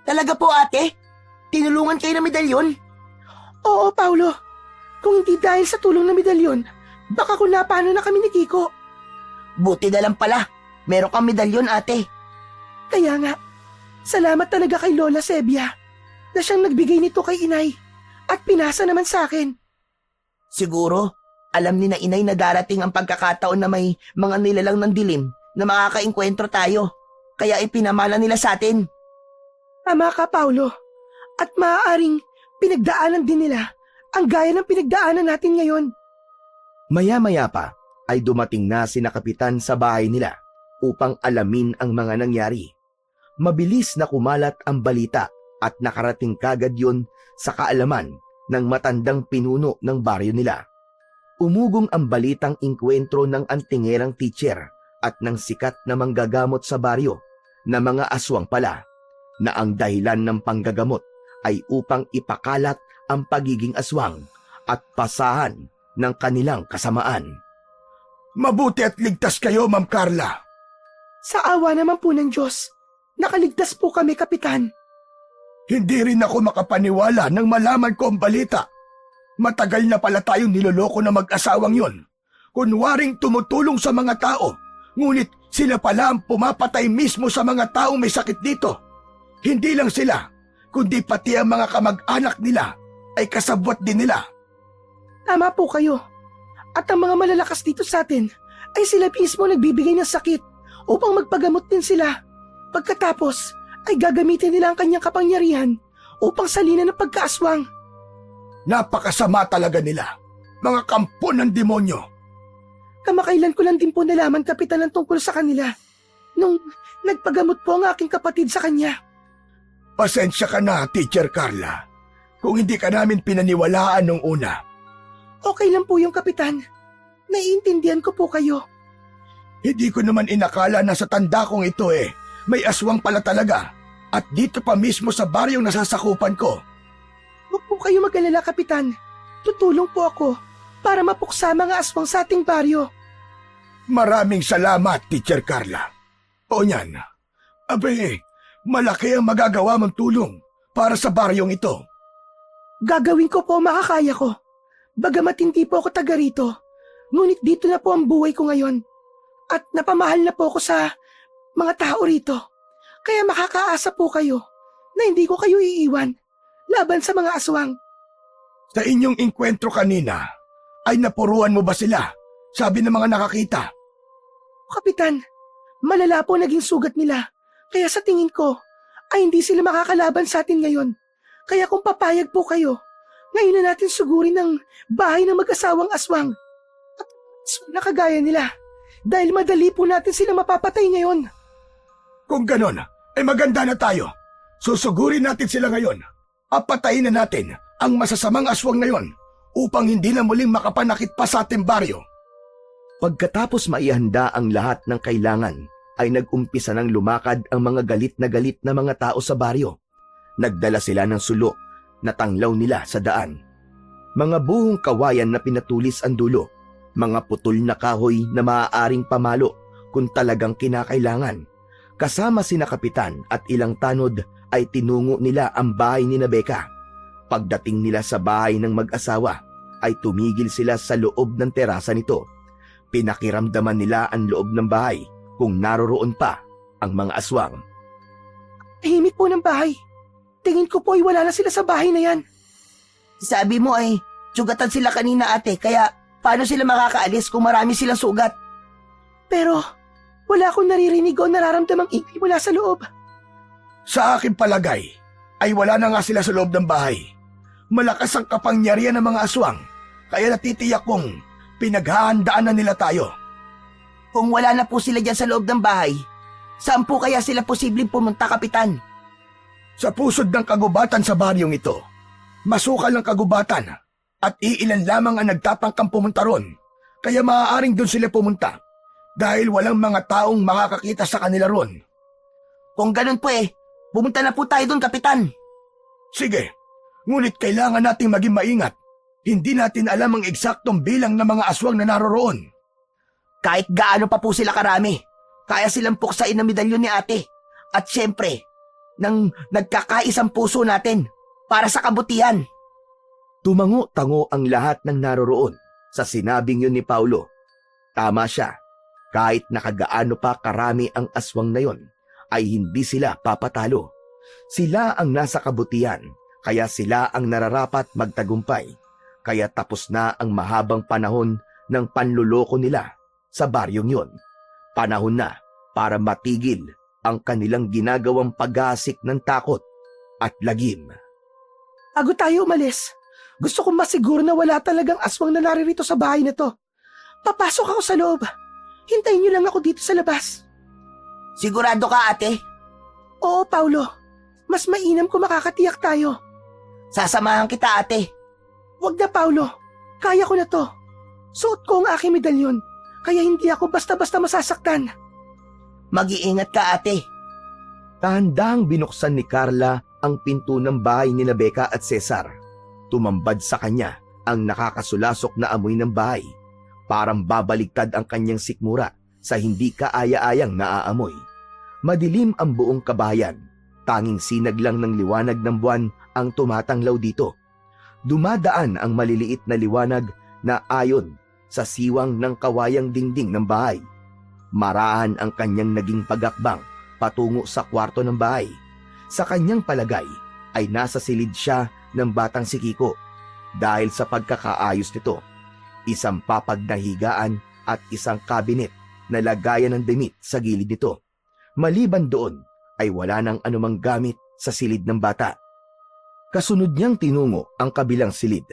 Talaga po ate? Tinulungan kayo ng medalyon? Oo, Paulo. Kung hindi dahil sa tulong ng medalyon, baka kung napano na kami ni Kiko. Buti na lang pala. Meron kang medalyon ate. Kaya nga, salamat talaga kay Lola Sebia na siyang nagbigay nito kay inay at pinasa naman sa akin. Siguro, alam ni na inay na darating ang pagkakataon na may mga nilalang ng dilim na makakaengkwentro tayo. Kaya ipinamala nila sa atin. Tama ka, Paulo. At maaaring pinagdaanan din nila ang gaya ng pinagdaanan natin ngayon. Maya-maya pa ay dumating na sina kapitan sa bahay nila upang alamin ang mga nangyari. Mabilis na kumalat ang balita at nakarating kagad yon sa kaalaman ng matandang pinuno ng baryo nila. Umugong ang balitang inkwentro ng antingerang teacher at ng sikat na manggagamot sa baryo na mga aswang pala, na ang dahilan ng panggagamot ay upang ipakalat ang pagiging aswang at pasahan ng kanilang kasamaan. Mabuti at ligtas kayo, Ma'am Carla. Sa awa naman po ng Diyos, nakaligtas po kami, Kapitan. Hindi rin ako makapaniwala nang malaman ko ang balita. Matagal na pala tayong niloloko na mag-asawang yon. Kunwaring tumutulong sa mga tao, ngunit sila pala ang pumapatay mismo sa mga taong may sakit dito. Hindi lang sila, kundi pati ang mga kamag-anak nila ay kasabwat din nila. Tama po kayo. At ang mga malalakas dito sa atin ay sila mismo nagbibigay ng sakit upang magpagamot din sila. Pagkatapos ay gagamitin nila ang kanyang kapangyarihan upang salinan ng pagkaaswang. Napakasama talaga nila, mga kampo ng demonyo. Kamakailan ko lang din po nalaman, Kapitan, ang tungkol sa kanila nung nagpagamot po ang aking kapatid sa kanya. Pasensya ka na, Teacher Carla, kung hindi ka namin pinaniwalaan nung una. Okay lang po yung Kapitan. Naiintindihan ko po kayo. Hindi ko naman inakala na sa tanda kong ito may aswang pala talaga at dito pa mismo sa baryong nasasakupan ko. Huwag po kayo mag-alala, Kapitan. Tutulong po ako para mapuksa mga aswang sa ating baryo. Maraming salamat, Teacher Carla. O niyan, abe, malaki ang magagawa mong tulong para sa baryong ito. Gagawin ko po ang makakaya ko. Bagamat hindi po ako taga rito, ngunit dito na po ang buhay ko ngayon. At napamahal na po ako sa mga tao rito. Kaya makakaasa po kayo na hindi ko kayo iiwan laban sa mga aswang. Sa inyong inkwentro kanina, ay napuruan mo ba sila? Sabi ng mga nakakita. Kapitan, malala po naging sugat nila. Kaya sa tingin ko, ay hindi sila makakalaban sa atin ngayon. Kaya kung papayag po kayo, ngayon na natin sugurin ang bahay ng mag-asawang aswang. At aswang na kagaya nila. Dahil madali po natin sila mapapatay ngayon. Kung ganon, ay maganda na tayo. Susugurin natin sila ngayon. At patayin na natin ang masasamang aswang na yon upang hindi na muling makapanakit pa sa ating baryo. Pagkatapos maihanda ang lahat ng kailangan, ay nag-umpisa ng lumakad ang mga galit na mga tao sa baryo. Nagdala sila ng sulo na tanglaw nila sa daan. Mga buhong kawayan na pinatulis ang dulo, mga putol na kahoy na maaaring pamalo kung talagang kinakailangan. Kasama sina kapitan at ilang tanod ay tinungo nila ang bahay ni Becca. Pagdating nila sa bahay ng mag-asawa, ay tumigil sila sa loob ng terasa nito. Pinakiramdaman nila ang loob ng bahay kung naroroon pa ang mga aswang. Tahimik po ng bahay. Tingin ko po ay wala na sila sa bahay na yan. Sabi mo ay sugatan sila kanina ate, kaya paano sila makakaalis kung marami silang sugat? Pero wala akong naririnig o nararamdamang ingay mula sa loob. Sa aking palagay, ay wala na nga sila sa loob ng bahay. Malakas ang kapangyarihan ng mga aswang, kaya natitiyak kong pinaghahandaan na nila tayo. Kung wala na po sila dyan sa loob ng bahay, saan po kaya sila posibleng pumunta, Kapitan? Sa pusod ng kagubatan sa baryong ito, masukal ang kagubatan at iilan lamang ang nagtatangkang pumunta ron, kaya maaaring doon sila pumunta dahil walang mga taong makakakita sa kanila ron. Kung ganun po pumunta na po tayo doon, Kapitan. Sige, ngunit kailangan nating maging maingat. Hindi natin alam ang eksaktong bilang ng mga aswang na naroroon. Kahit gaano pa po sila karami, kaya silang puksain ng medalyon ni ate. At syempre, nang nagkakaisang puso natin para sa kabutihan. Tumango-tango ang lahat ng naroroon sa sinabing yun ni Paulo. Tama siya, kahit nakagaano pa karami ang aswang na yon, ay hindi sila papatalo. Sila ang nasa kabutihan, kaya sila ang nararapat magtagumpay. Kaya tapos na ang mahabang panahon ng panluloko nila sa baryong yon. Panahon na para matigil ang kanilang ginagawang pag-aasik ng takot at lagim. Bago tayo umalis, gusto kong masiguro na wala talagang aswang na naririto sa bahay na to. Papasok ako sa loob. Hintayin niyo lang ako dito sa labas. Sigurado ka, ate? Oo, Paulo. Mas mainam kung makakatiyak tayo. Sasamahan kita, ate. Wag na, Paulo. Kaya ko na to. Suot ko ang aking medalyon, kaya hindi ako basta-basta masasaktan. Mag-iingat ka, ate. Dahan-dahang binuksan ni Carla ang pinto ng bahay ni Becca at Cesar. Tumambad sa kanya ang nakakasulasok na amoy ng bahay. Parang babaligtad ang kanyang sikmura sa hindi kaaya-ayang naaamoy. Madilim ang buong kabahayan. Tanging sinag lang ng liwanag ng buwan ang tumatanglaw dito. Dumadaan ang maliliit na liwanag na ayon sa siwang ng kawayang dingding ng bahay. Marahan ang kanyang naging pagakbang patungo sa kwarto ng bahay. Sa kanyang palagay ay nasa silid siya ng batang si Kiko dahil sa pagkakaayos nito. Isang papag na higaan at isang kabinet na lagayan ng damit sa gilid nito. Maliban doon ay wala nang anumang gamit sa silid ng bata. Kasunod niyang tinungo ang kabilang silid.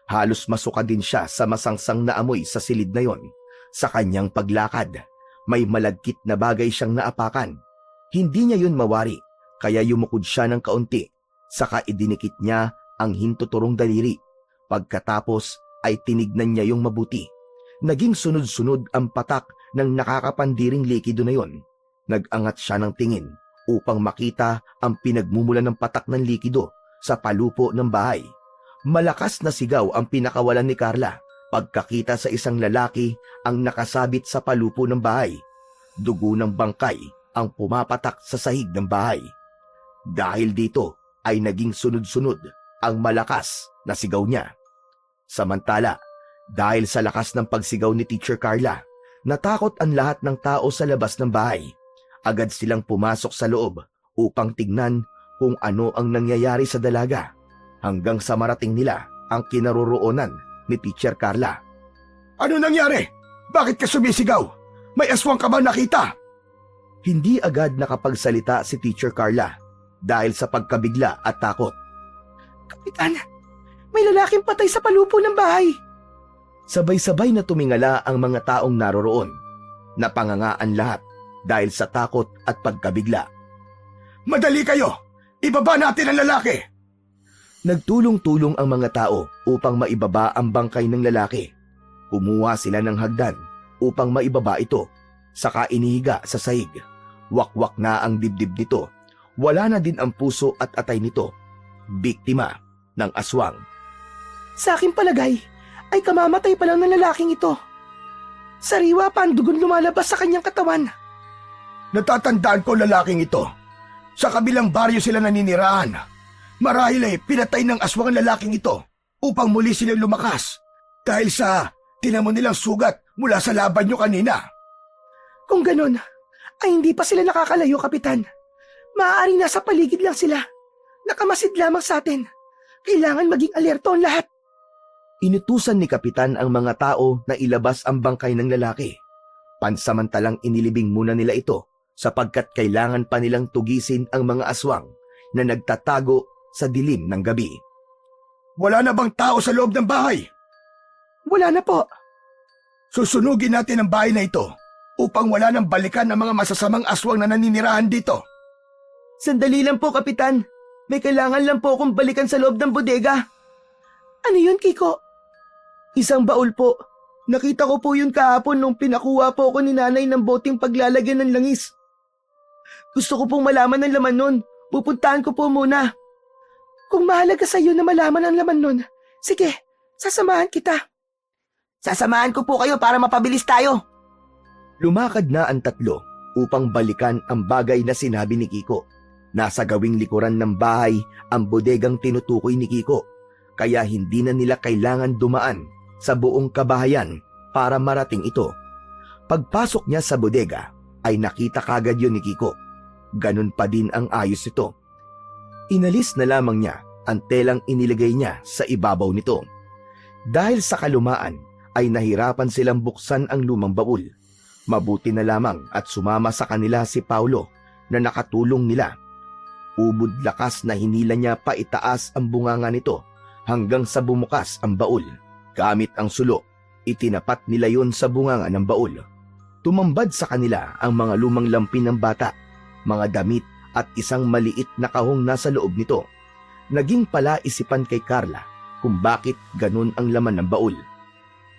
Halos masuka din siya sa masangsang na amoy sa silid na yon. Sa kanyang paglakad, may malagkit na bagay siyang naapakan. Hindi niya yun mawari, kaya yumukod siya ng kaunti. Saka idinikit niya ang hintuturong daliri. Pagkatapos ay tinignan niya yung mabuti. Naging sunod-sunod ang patak ng nakakapandiring likido na yon. Nag-angat siya ng tingin upang makita ang pinagmumula ng patak ng likido sa palupo ng bahay. Malakas na sigaw ang pinakawalan ni Carla pagkakita sa isang lalaki ang nakasabit sa palupo ng bahay. Dugo ng bangkay ang pumapatak sa sahig ng bahay. Dahil dito ay naging sunod-sunod ang malakas na sigaw niya. Samantala, dahil sa lakas ng pagsigaw ni Teacher Carla, natakot ang lahat ng tao sa labas ng bahay. Agad silang pumasok sa loob upang tignan kung ano ang nangyayari sa dalaga, hanggang sa marating nila ang kinaroroonan ni Teacher Carla. Ano nangyari? Bakit ka sumisigaw? May aswang ka ba nakita? Hindi agad nakapagsalita si Teacher Carla dahil sa pagkabigla at takot. Kapitan, may lalaking patay sa palupo ng bahay. Sabay-sabay na tumingala ang mga taong naroroon. Napangangaan lahat dahil sa takot at pagkabigla. Madali kayo! Ibaba natin ang lalaki! Nagtulong-tulong ang mga tao upang maibaba ang bangkay ng lalaki. Kumuha sila ng hagdan upang maibaba ito, saka inihiga sa sahig. Wakwak na ang dibdib nito. Wala na din ang puso at atay nito. Biktima ng aswang. Sa aking palagay, ay kamamatay pa lang ng lalaking ito. Sariwa pa ang dugon lumalabas sa kanyang katawan. Natatandaan ko lalaking ito. Sa kabilang baryo sila naninirahan. Marahil ay pinatay ng aswang ang lalaking ito upang muli silang lumakas dahil sa tinamo nilang sugat mula sa laban nyo kanina. Kung ganon, ay hindi pa sila nakakalayo, Kapitan. Maaaring nasa paligid lang sila. Nakamasid lamang sa atin. Kailangan maging alerto ang lahat. Inutusan ni Kapitan ang mga tao na ilabas ang bangkay ng lalaki. Pansamantalang inilibing muna nila ito sapagkat kailangan pa nilang tugisin ang mga aswang na nagtatago sa dilim ng gabi. Wala na bang tao sa loob ng bahay? Wala na po. Susunugin natin ang bahay na ito upang wala nang balikan ang mga masasamang aswang na naninirahan dito. Sandali lang po, Kapitan. May kailangan lang po akong balikan sa loob ng bodega. Ano yun, Kiko? Isang baul po. Nakita ko po yun kahapon nung pinakuha po ako ni nanay ng boteng paglalagyan ng langis. Gusto ko pong malaman ang laman nun. Pupuntahan ko po muna. Kung mahalaga sa iyo na malaman ang laman nun, sige, sasamahan kita. Sasamahan ko po kayo para mapabilis tayo. Lumakad na ang tatlo upang balikan ang bagay na sinabi ni Kiko. Nasa gawing likuran ng bahay ang bodegang tinutukoy ni Kiko, kaya hindi na nila kailangan dumaan sa buong kabahayan para marating ito. Pagpasok niya sa bodega ay nakita kagad yun ni Kiko. Ganun pa din ang ayos ito. Inalis na lamang niya ang telang inilagay niya sa ibabaw nito. Dahil sa kalumaan ay nahirapan silang buksan ang lumang baul. Mabuti na lamang at sumama sa kanila si Paulo na nakatulong nila. Ubod lakas na hinila niya pa itaas ang bunganga nito hanggang sa bumukas ang baul. Gamit ang sulo, itinapat nila yon sa bunganga ng baul. Tumambad sa kanila ang mga lumang lampin ng bata, mga damit at isang maliit na kahong nasa loob nito. Naging palaisipan kay Carla kung bakit ganun ang laman ng baul.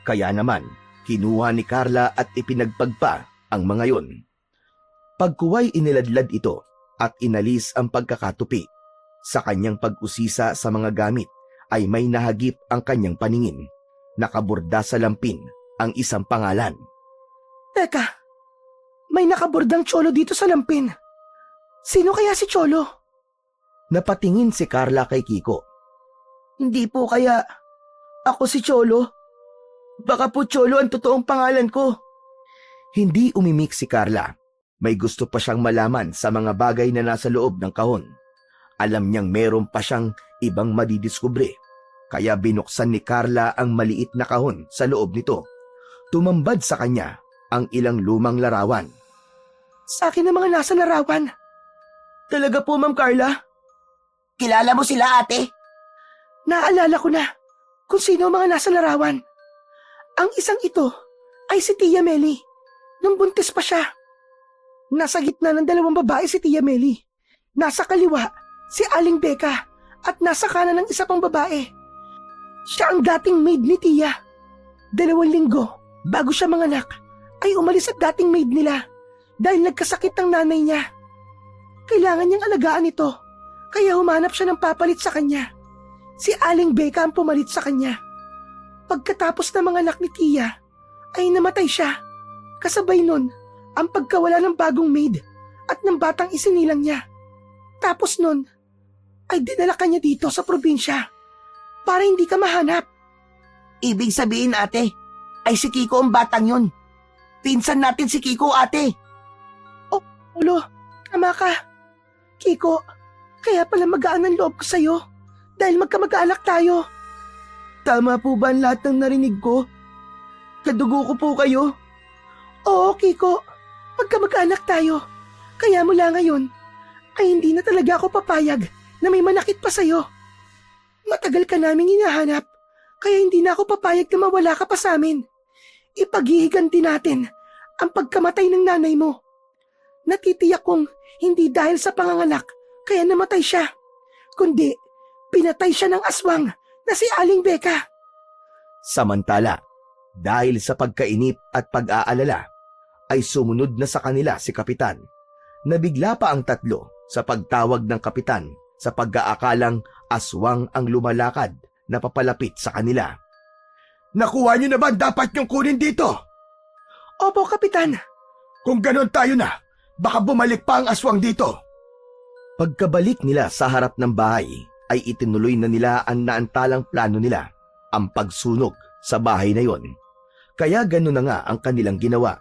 Kaya naman, kinuha ni Carla at ipinagpagpa ang mga yon. Pagkuway iniladlad ito at inalis ang pagkakatupi. Sa kanyang pag-usisa sa mga gamit ay may nahagip ang kanyang paningin. Nakaborda sa lampin ang isang pangalan. Teka, may nakabordang tsolo dito sa lampin. Sino kaya si Cholo? Napatingin si Carla kay Kiko. Hindi po kaya ako si Cholo. Baka po Cholo ang totoong pangalan ko. Hindi umimik si Carla. May gusto pa siyang malaman sa mga bagay na nasa loob ng kahon. Alam niyang meron pa siyang ibang madidiskubre. Kaya binuksan ni Carla ang maliit na kahon sa loob nito. Tumambad sa kanya ang ilang lumang larawan. Sa akin ang mga nasa larawan. Talaga po, Ma'am Carla? Kilala mo sila, ate? Naalala ko na kung sino ang mga nasa larawan. Ang isang ito ay si Tia Meli. Nung buntis pa siya. Nasa gitna ng dalawang babae si Tia Meli. Nasa kaliwa si Aling Becca at nasa kanan ng isa pang babae. Siya ang dating maid ni Tia. 2 linggo bago siya manganak ay umalis at dating maid nila dahil nagkasakit ang nanay niya. Kailangan niyang alagaan ito, kaya humanap siya ng papalit sa kanya. Si Aling Becca ang pumalit sa kanya. Pagkatapos na manganak ni Tia, ay namatay siya. Kasabay nun, ang pagkawala ng bagong maid at ng batang isinilang niya. Tapos nun, ay dinala kanya dito sa probinsya para hindi ka mahanap. Ibig sabihin, ate, ay si Kiko ang batang yun. Pinsan natin si Kiko, ate. Oh, Ulo, tama ka. Kiko, kaya pala magaan ang loob ko sa'yo dahil magkamag-anak tayo. Tama po ba ang lahat ng narinig ko? Kadugo ko po kayo? Oo, Kiko. Magkamag-anak tayo. Kaya mula ngayon, ay hindi na talaga ako papayag na may manakit pa sa'yo. Matagal ka naming hinahanap, kaya hindi na ako papayag na mawala ka pa sa amin. Ipaghihiganti natin ang pagkamatay ng nanay mo. Natitiyak kong hindi dahil sa panganganak kaya namatay siya, kundi pinatay siya ng aswang na si Aling Beka. Samantala, dahil sa pagkainip at pag-aalala, ay sumunod na sa kanila si Kapitan. Nabigla pa ang tatlo sa pagtawag ng Kapitan sa pag-aakalang aswang ang lumalakad na papalapit sa kanila. Nakuha niyo na ba ang dapat niyong kunin dito? Opo, Kapitan. Kung ganon tayo na, baka bumalik pa ang aswang dito. Pagkabalik nila sa harap ng bahay, ay itinuloy na nila ang naantalang plano nila, ang pagsunog sa bahay na yon. Kaya gano'n na nga ang kanilang ginawa.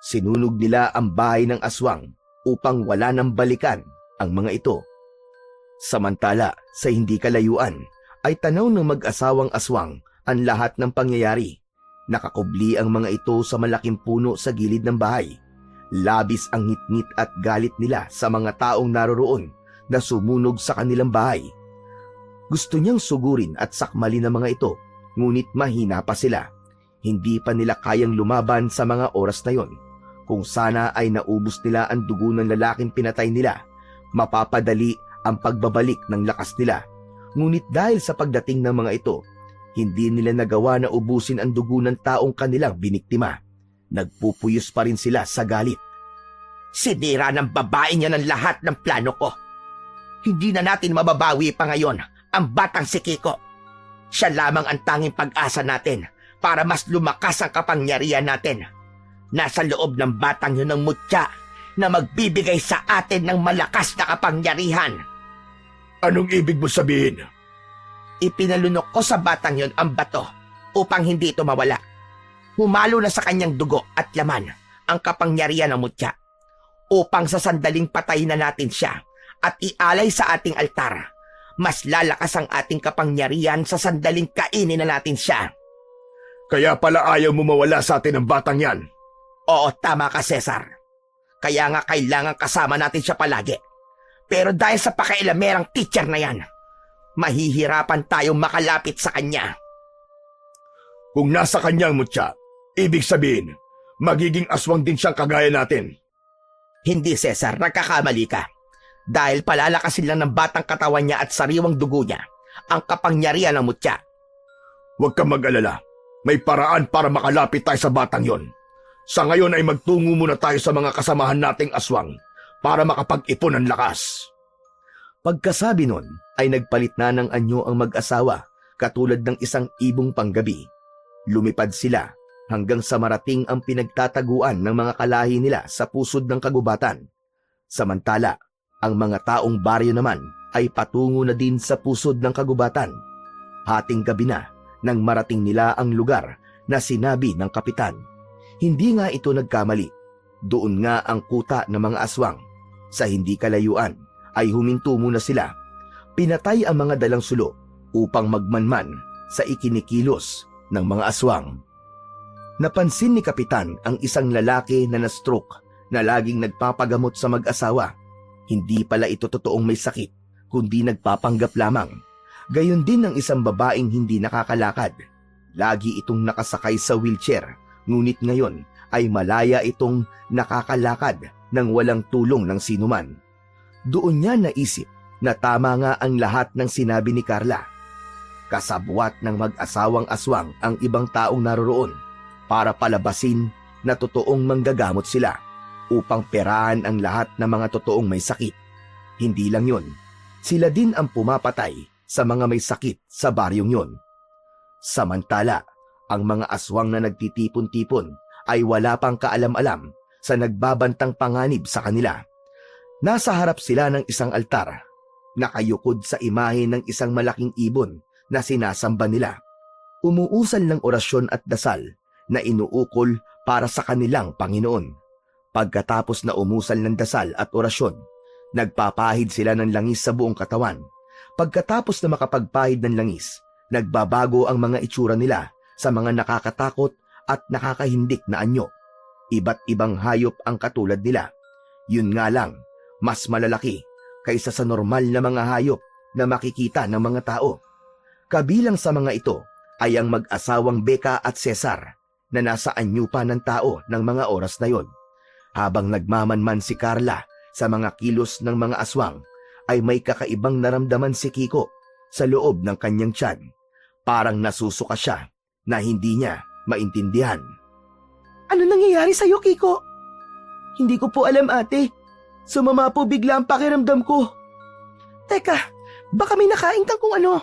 Sinunog nila ang bahay ng aswang upang wala nang balikan ang mga ito. Samantala, sa hindi kalayuan, ay tanaw ng mag-asawang aswang ang lahat ng pangyayari. Nakakubli ang mga ito sa malaking puno sa gilid ng bahay. Labis ang ngitngit at galit nila sa mga taong naroroon na sumunog sa kanilang bahay. Gusto niyang sugurin at sakmalin ang mga ito, ngunit mahina pa sila. Hindi pa nila kayang lumaban sa mga oras na yon. Kung sana ay naubos nila ang dugo ng lalaking pinatay nila, mapapadali ang pagbabalik ng lakas nila. Ngunit dahil sa pagdating ng mga ito, hindi nila nagawa na ubusin ang dugo ng taong kanilang biniktima. Nagpupuyos pa rin sila sa galit. Sinira ng babae niya ng lahat ng plano ko. Hindi na natin mababawi pa ngayon ang batang si Kiko. Siya lamang ang tanging pag-asa natin para mas lumakas ang kapangyarihan natin. Nasa loob ng batang yun ng mutya na magbibigay sa atin ng malakas na kapangyarihan. Anong ibig mo sabihin? Ipinalunok ko sa batang yun ang bato upang hindi ito mawala. Humalo na sa kanyang dugo at laman ang kapangyarihan ng mutya upang sa sandaling patayin na natin siya at ialay sa ating altar. Mas lalakas ang ating kapangyarihan sa sandaling kainin na natin siya. Kaya pala ayaw mo mawala sa atin ang batang yan. Oo, tama ka, Cesar. Kaya nga kailangan kasama natin siya palagi. Pero dahil sa pakailamerang teacher na yan, mahihirapan tayong makalapit sa kanya. Kung nasa kanyang mutya, ibig sabihin, magiging aswang din siyang kagaya natin. Hindi, Cesar, nagkakamali ka. Dahil palalakasin lang ng batang katawan niya at sariwang dugo niya ang kapangyarihan ng mutya. Huwag kang mag-alala. May paraan para makalapit tayo sa batang yon. Sa ngayon ay magtungo muna tayo sa mga kasamahan nating aswang para makapag-ipon ng lakas. Pagkasabi nun, ay nagpalit na ng anyo ang mag-asawa katulad ng isang ibong panggabi. Lumipad sila hanggang sa marating ang pinagtataguan ng mga kalahi nila sa pusod ng kagubatan. Samantala, ang mga taong baryo naman ay patungo na din sa pusod ng kagubatan. Hating gabi na nang marating nila ang lugar na sinabi ng kapitan. Hindi nga ito nagkamali. Doon nga ang kuta ng mga aswang. Sa hindi kalayuan ay huminto muna sila. Pinatay ang mga dalang sulo upang magmanman sa ikinikilos ng mga aswang. Napansin ni kapitan ang isang lalaki na na-stroke na laging nagpapagamot sa mag-asawa. Hindi pala ito totoong may sakit, kundi nagpapanggap lamang. Gayon din ang isang babaeng hindi nakakalakad. Lagi itong nakasakay sa wheelchair, ngunit ngayon ay malaya itong nakakalakad nang walang tulong ng sinuman. Doon niya naisip na tama nga ang lahat ng sinabi ni Carla. Kasabwat ng mag-asawang aswang ang ibang taong naroroon para palabasin na totoong manggagamot sila upang perahan ang lahat ng mga totoong may sakit. Hindi lang yon, sila din ang pumapatay sa mga may sakit sa baryong yon. Samantala, ang mga aswang na nagtitipon-tipon ay wala pang kaalam-alam sa nagbabantang panganib sa kanila. Nasa harap sila ng isang altar, nakayukod sa imahe ng isang malaking ibon na sinasamba nila. Umuusal ng orasyon at dasal na inuukol para sa kanilang Panginoon. Pagkatapos na umusal ng dasal at orasyon, nagpapahid sila ng langis sa buong katawan. Pagkatapos na makapagpahid ng langis, nagbabago ang mga itsura nila sa mga nakakatakot at nakakahindik na anyo. Iba't ibang hayop ang katulad nila. Yun nga lang, mas malalaki kaysa sa normal na mga hayop na makikita ng mga tao. Kabilang sa mga ito ay ang mag-asawang Becca at Cesar na nasa anyo pa ng tao ng mga oras na yon. Habang nagmamanman si Carla sa mga kilos ng mga aswang, ay may kakaibang naramdaman si Kiko sa loob ng kanyang tiyan. Parang nasusuka siya na hindi niya maintindihan. Ano nangyayari sa'yo, Kiko? Hindi ko po alam, ate. Sumama po bigla ang pakiramdam ko. Teka, baka may nakain kang kung ano.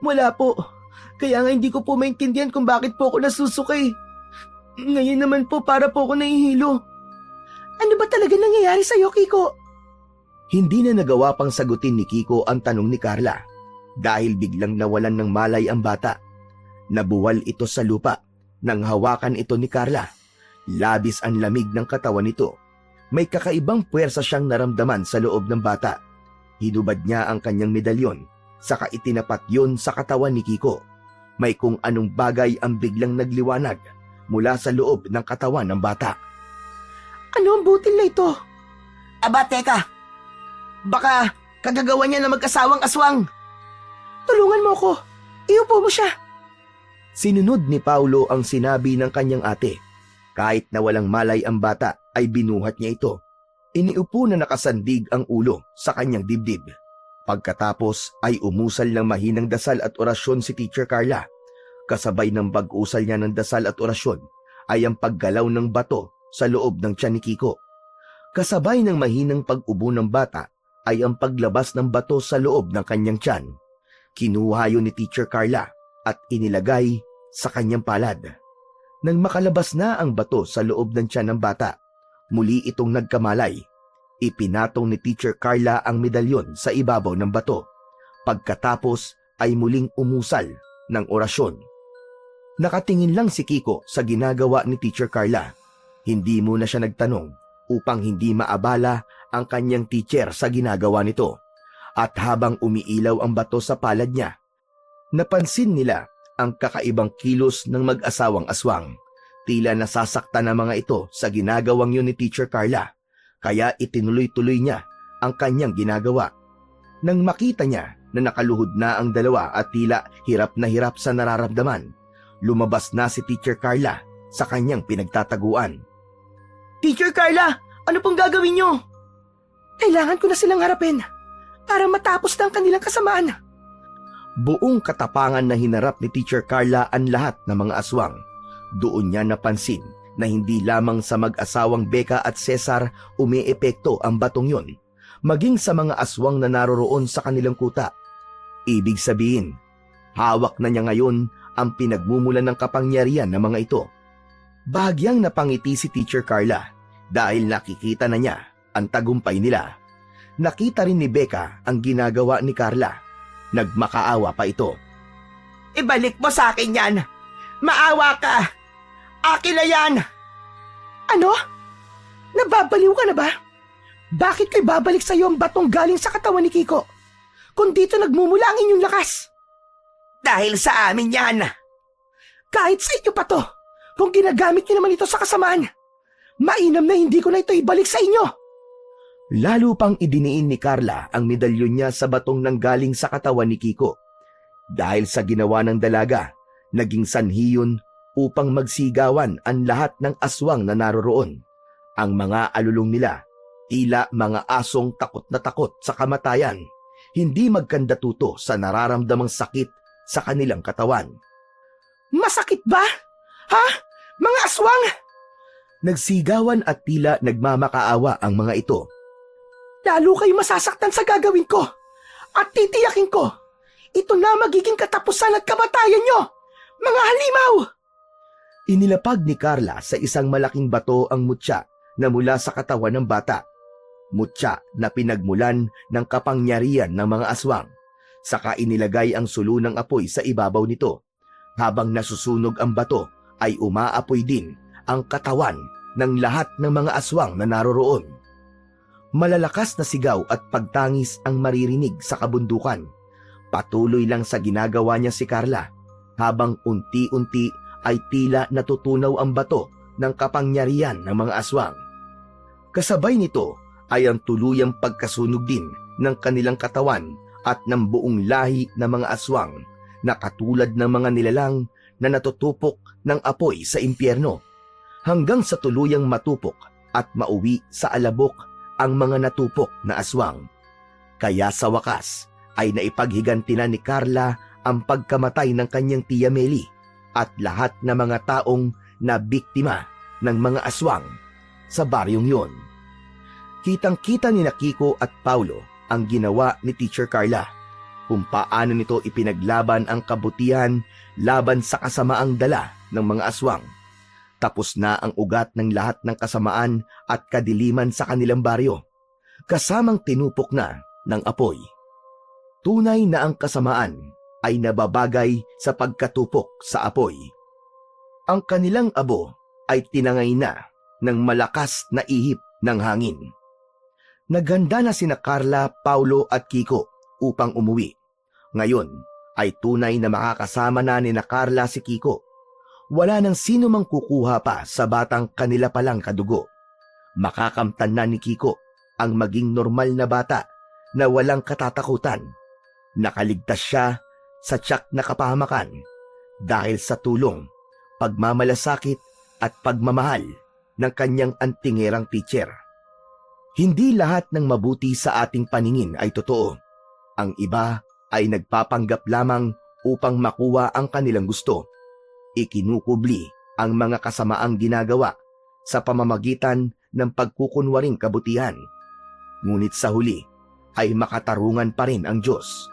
Wala po. Kaya nga hindi ko po maintindihan kung bakit po ako nasusuka eh. Ngayon naman po para po ako nahihilo. Ano ba talaga nangyayari sa'yo, Kiko? Hindi na nagawa pang sagutin ni Kiko ang tanong ni Carla dahil biglang nawalan ng malay ang bata. Nabuwal ito sa lupa nang hawakan ito ni Carla. Labis ang lamig ng katawan nito. May kakaibang puwersa siyang naramdaman sa loob ng bata. Hinubad niya ang kanyang medalyon, saka itinapat yun sa katawan ni Kiko. May kung anong bagay ang biglang nagliwanag mula sa loob ng katawan ng bata. Ano ang butil na ito? Aba, teka. Baka kagagawa niya na mag-asawang aswang. Tulungan mo ko. Iupo mo siya. Sinunod ni Paulo ang sinabi ng kanyang ate. Kahit na walang malay ang bata, ay binuhat niya ito. Iniupo na nakasandig ang ulo sa kanyang dibdib. Pagkatapos ay umusal ng mahinang dasal at orasyon si Teacher Carla. Kasabay ng pag-usal niya ng dasal at orasyon ay ang paggalaw ng bato sa loob ng tiyan ni Kiko. Kasabay ng mahinang pag-ubo ng bata ay ang paglabas ng bato sa loob ng kanyang tiyan. Kinuha yun ni Teacher Carla at inilagay sa kanyang palad. Nang makalabas na ang bato sa loob ng tiyan ng bata, muli itong nagkamalay. Ipinatong ni Teacher Carla ang medalyon sa ibabaw ng bato. Pagkatapos ay muling umusal ng orasyon. Nakatingin lang si Kiko sa ginagawa ni Teacher Carla. Hindi muna siya nagtanong upang hindi maabala ang kanyang teacher sa ginagawa nito. At habang umiilaw ang bato sa palad niya, napansin nila ang kakaibang kilos ng mag-asawang aswang. Tila nasasaktan ang mga ito sa ginagawang yun ni Teacher Carla, kaya itinuloy-tuloy niya ang kanyang ginagawa. Nang makita niya na nakaluhod na ang dalawa at tila hirap na hirap sa nararamdaman, lumabas na si Teacher Carla sa kanyang pinagtataguan. Teacher Carla, ano pong gagawin niyo? Kailangan ko na silang harapin para matapos na ang kanilang kasamaan. Buong katapangan na hinarap ni Teacher Carla ang lahat ng mga aswang. Doon niya napansin na hindi lamang sa mag-asawang Becca at Cesar umiepekto ang batong yon, maging sa mga aswang na naroroon sa kanilang kuta. Ibig sabihin, hawak na niya ngayon ang pinagmumulan ng kapangyarihan ng mga ito. Bahagyang napangiti si Teacher Carla dahil nakikita na niya ang tagumpay nila. Nakita rin ni Becca ang ginagawa ni Carla. Nagmakaawa pa ito. Ibalik mo sa akin yan. Maawa ka. Akin na yan. Ano? Nababaliw ka na ba? Bakit ko'y babalik sa'yo ang batong galing sa katawan ni Kiko? Kung dito nagmumula ang inyong lakas. Dahil sa amin yan. Kahit sa inyo pa to, kung ginagamit niyo naman ito sa kasamaan, mainam na hindi ko na ito ibalik sa inyo. Lalo pang idiniin ni Carla ang medalyon niya sa batong nanggaling sa katawan ni Kiko. Dahil sa ginawa ng dalaga, naging sanhi yun upang magsigawan ang lahat ng aswang na naroroon. Ang mga alulong nila, tila mga asong takot na takot sa kamatayan, hindi magkandatuto sa nararamdamang sakit sa kanilang katawan. Masakit ba? Ha? Mga aswang! Nagsigawan at tila nagmamakaawa ang mga ito. Lalo kayo masasaktan sa gagawin ko. At titiyakin ko, ito na magiging katapusan at kamatayan nyo, mga halimaw! Inilapag ni Carla sa isang malaking bato ang mutya na mula sa katawan ng bata. Mutya na pinagmulan ng kapangyarihan ng mga aswang. Saka inilagay ang sulo ng apoy sa ibabaw nito. Habang nasusunog ang bato, ay umaapoy din ang katawan ng lahat ng mga aswang na naroroon. Malalakas na sigaw at pagtangis ang maririnig sa kabundukan. Patuloy lang sa ginagawa niya si Carla, habang unti-unti ay tila natutunaw ang bato ng kapangyarihan ng mga aswang. Kasabay nito ay ang tuluyang pagkasunog din ng kanilang katawan at ng buong lahi ng mga aswang na katulad ng mga nilalang na natutupok ng apoy sa impyerno, hanggang sa tuluyang matupok at mauwi sa alabok ang mga natupok na aswang. Kaya sa wakas ay naipaghiganti na ni Carla ang pagkamatay ng kanyang tiya Meli at lahat ng mga taong na biktima ng mga aswang sa baryong yun. Kitang-kita ni Kiko at Paulo ang ginawa ni Teacher Carla, kung paano nito ipinaglaban ang kabutihan laban sa kasamaang dala ng mga aswang. Tapos na ang ugat ng lahat ng kasamaan at kadiliman sa kanilang baryo, kasamang tinupok na ng apoy. Tunay na ang kasamaan ay nababagay sa pagkatupok sa apoy. Ang kanilang abo ay tinangay na ng malakas na ihip ng hangin. Naghanda na sina Carla, Paulo at Kiko upang umuwi. Ngayon ay tunay na makakasama na ni Carla si Kiko. Wala nang sino mang kukuha pa sa batang kanila palang kadugo. Makakamtan na ni Kiko ang maging normal na bata na walang katatakutan. Nakaligtas siya sa tiyak na kapahamakan dahil sa tulong, pagmamalasakit at pagmamahal ng kanyang antingerang teacher. Hindi lahat ng mabuti sa ating paningin ay totoo. Ang iba ay nagpapanggap lamang upang makuha ang kanilang gusto. Ikinukubli ang mga kasamaang ginagawa sa pamamagitan ng pagkukunwaring kabutihan. Ngunit sa huli ay makatarungan pa rin ang Diyos.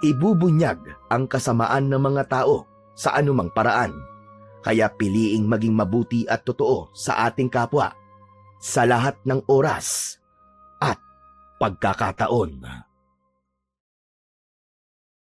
Ibubunyag ang kasamaan ng mga tao sa anumang paraan. Kaya piliing maging mabuti at totoo sa ating kapwa sa lahat ng oras at pagkakataon.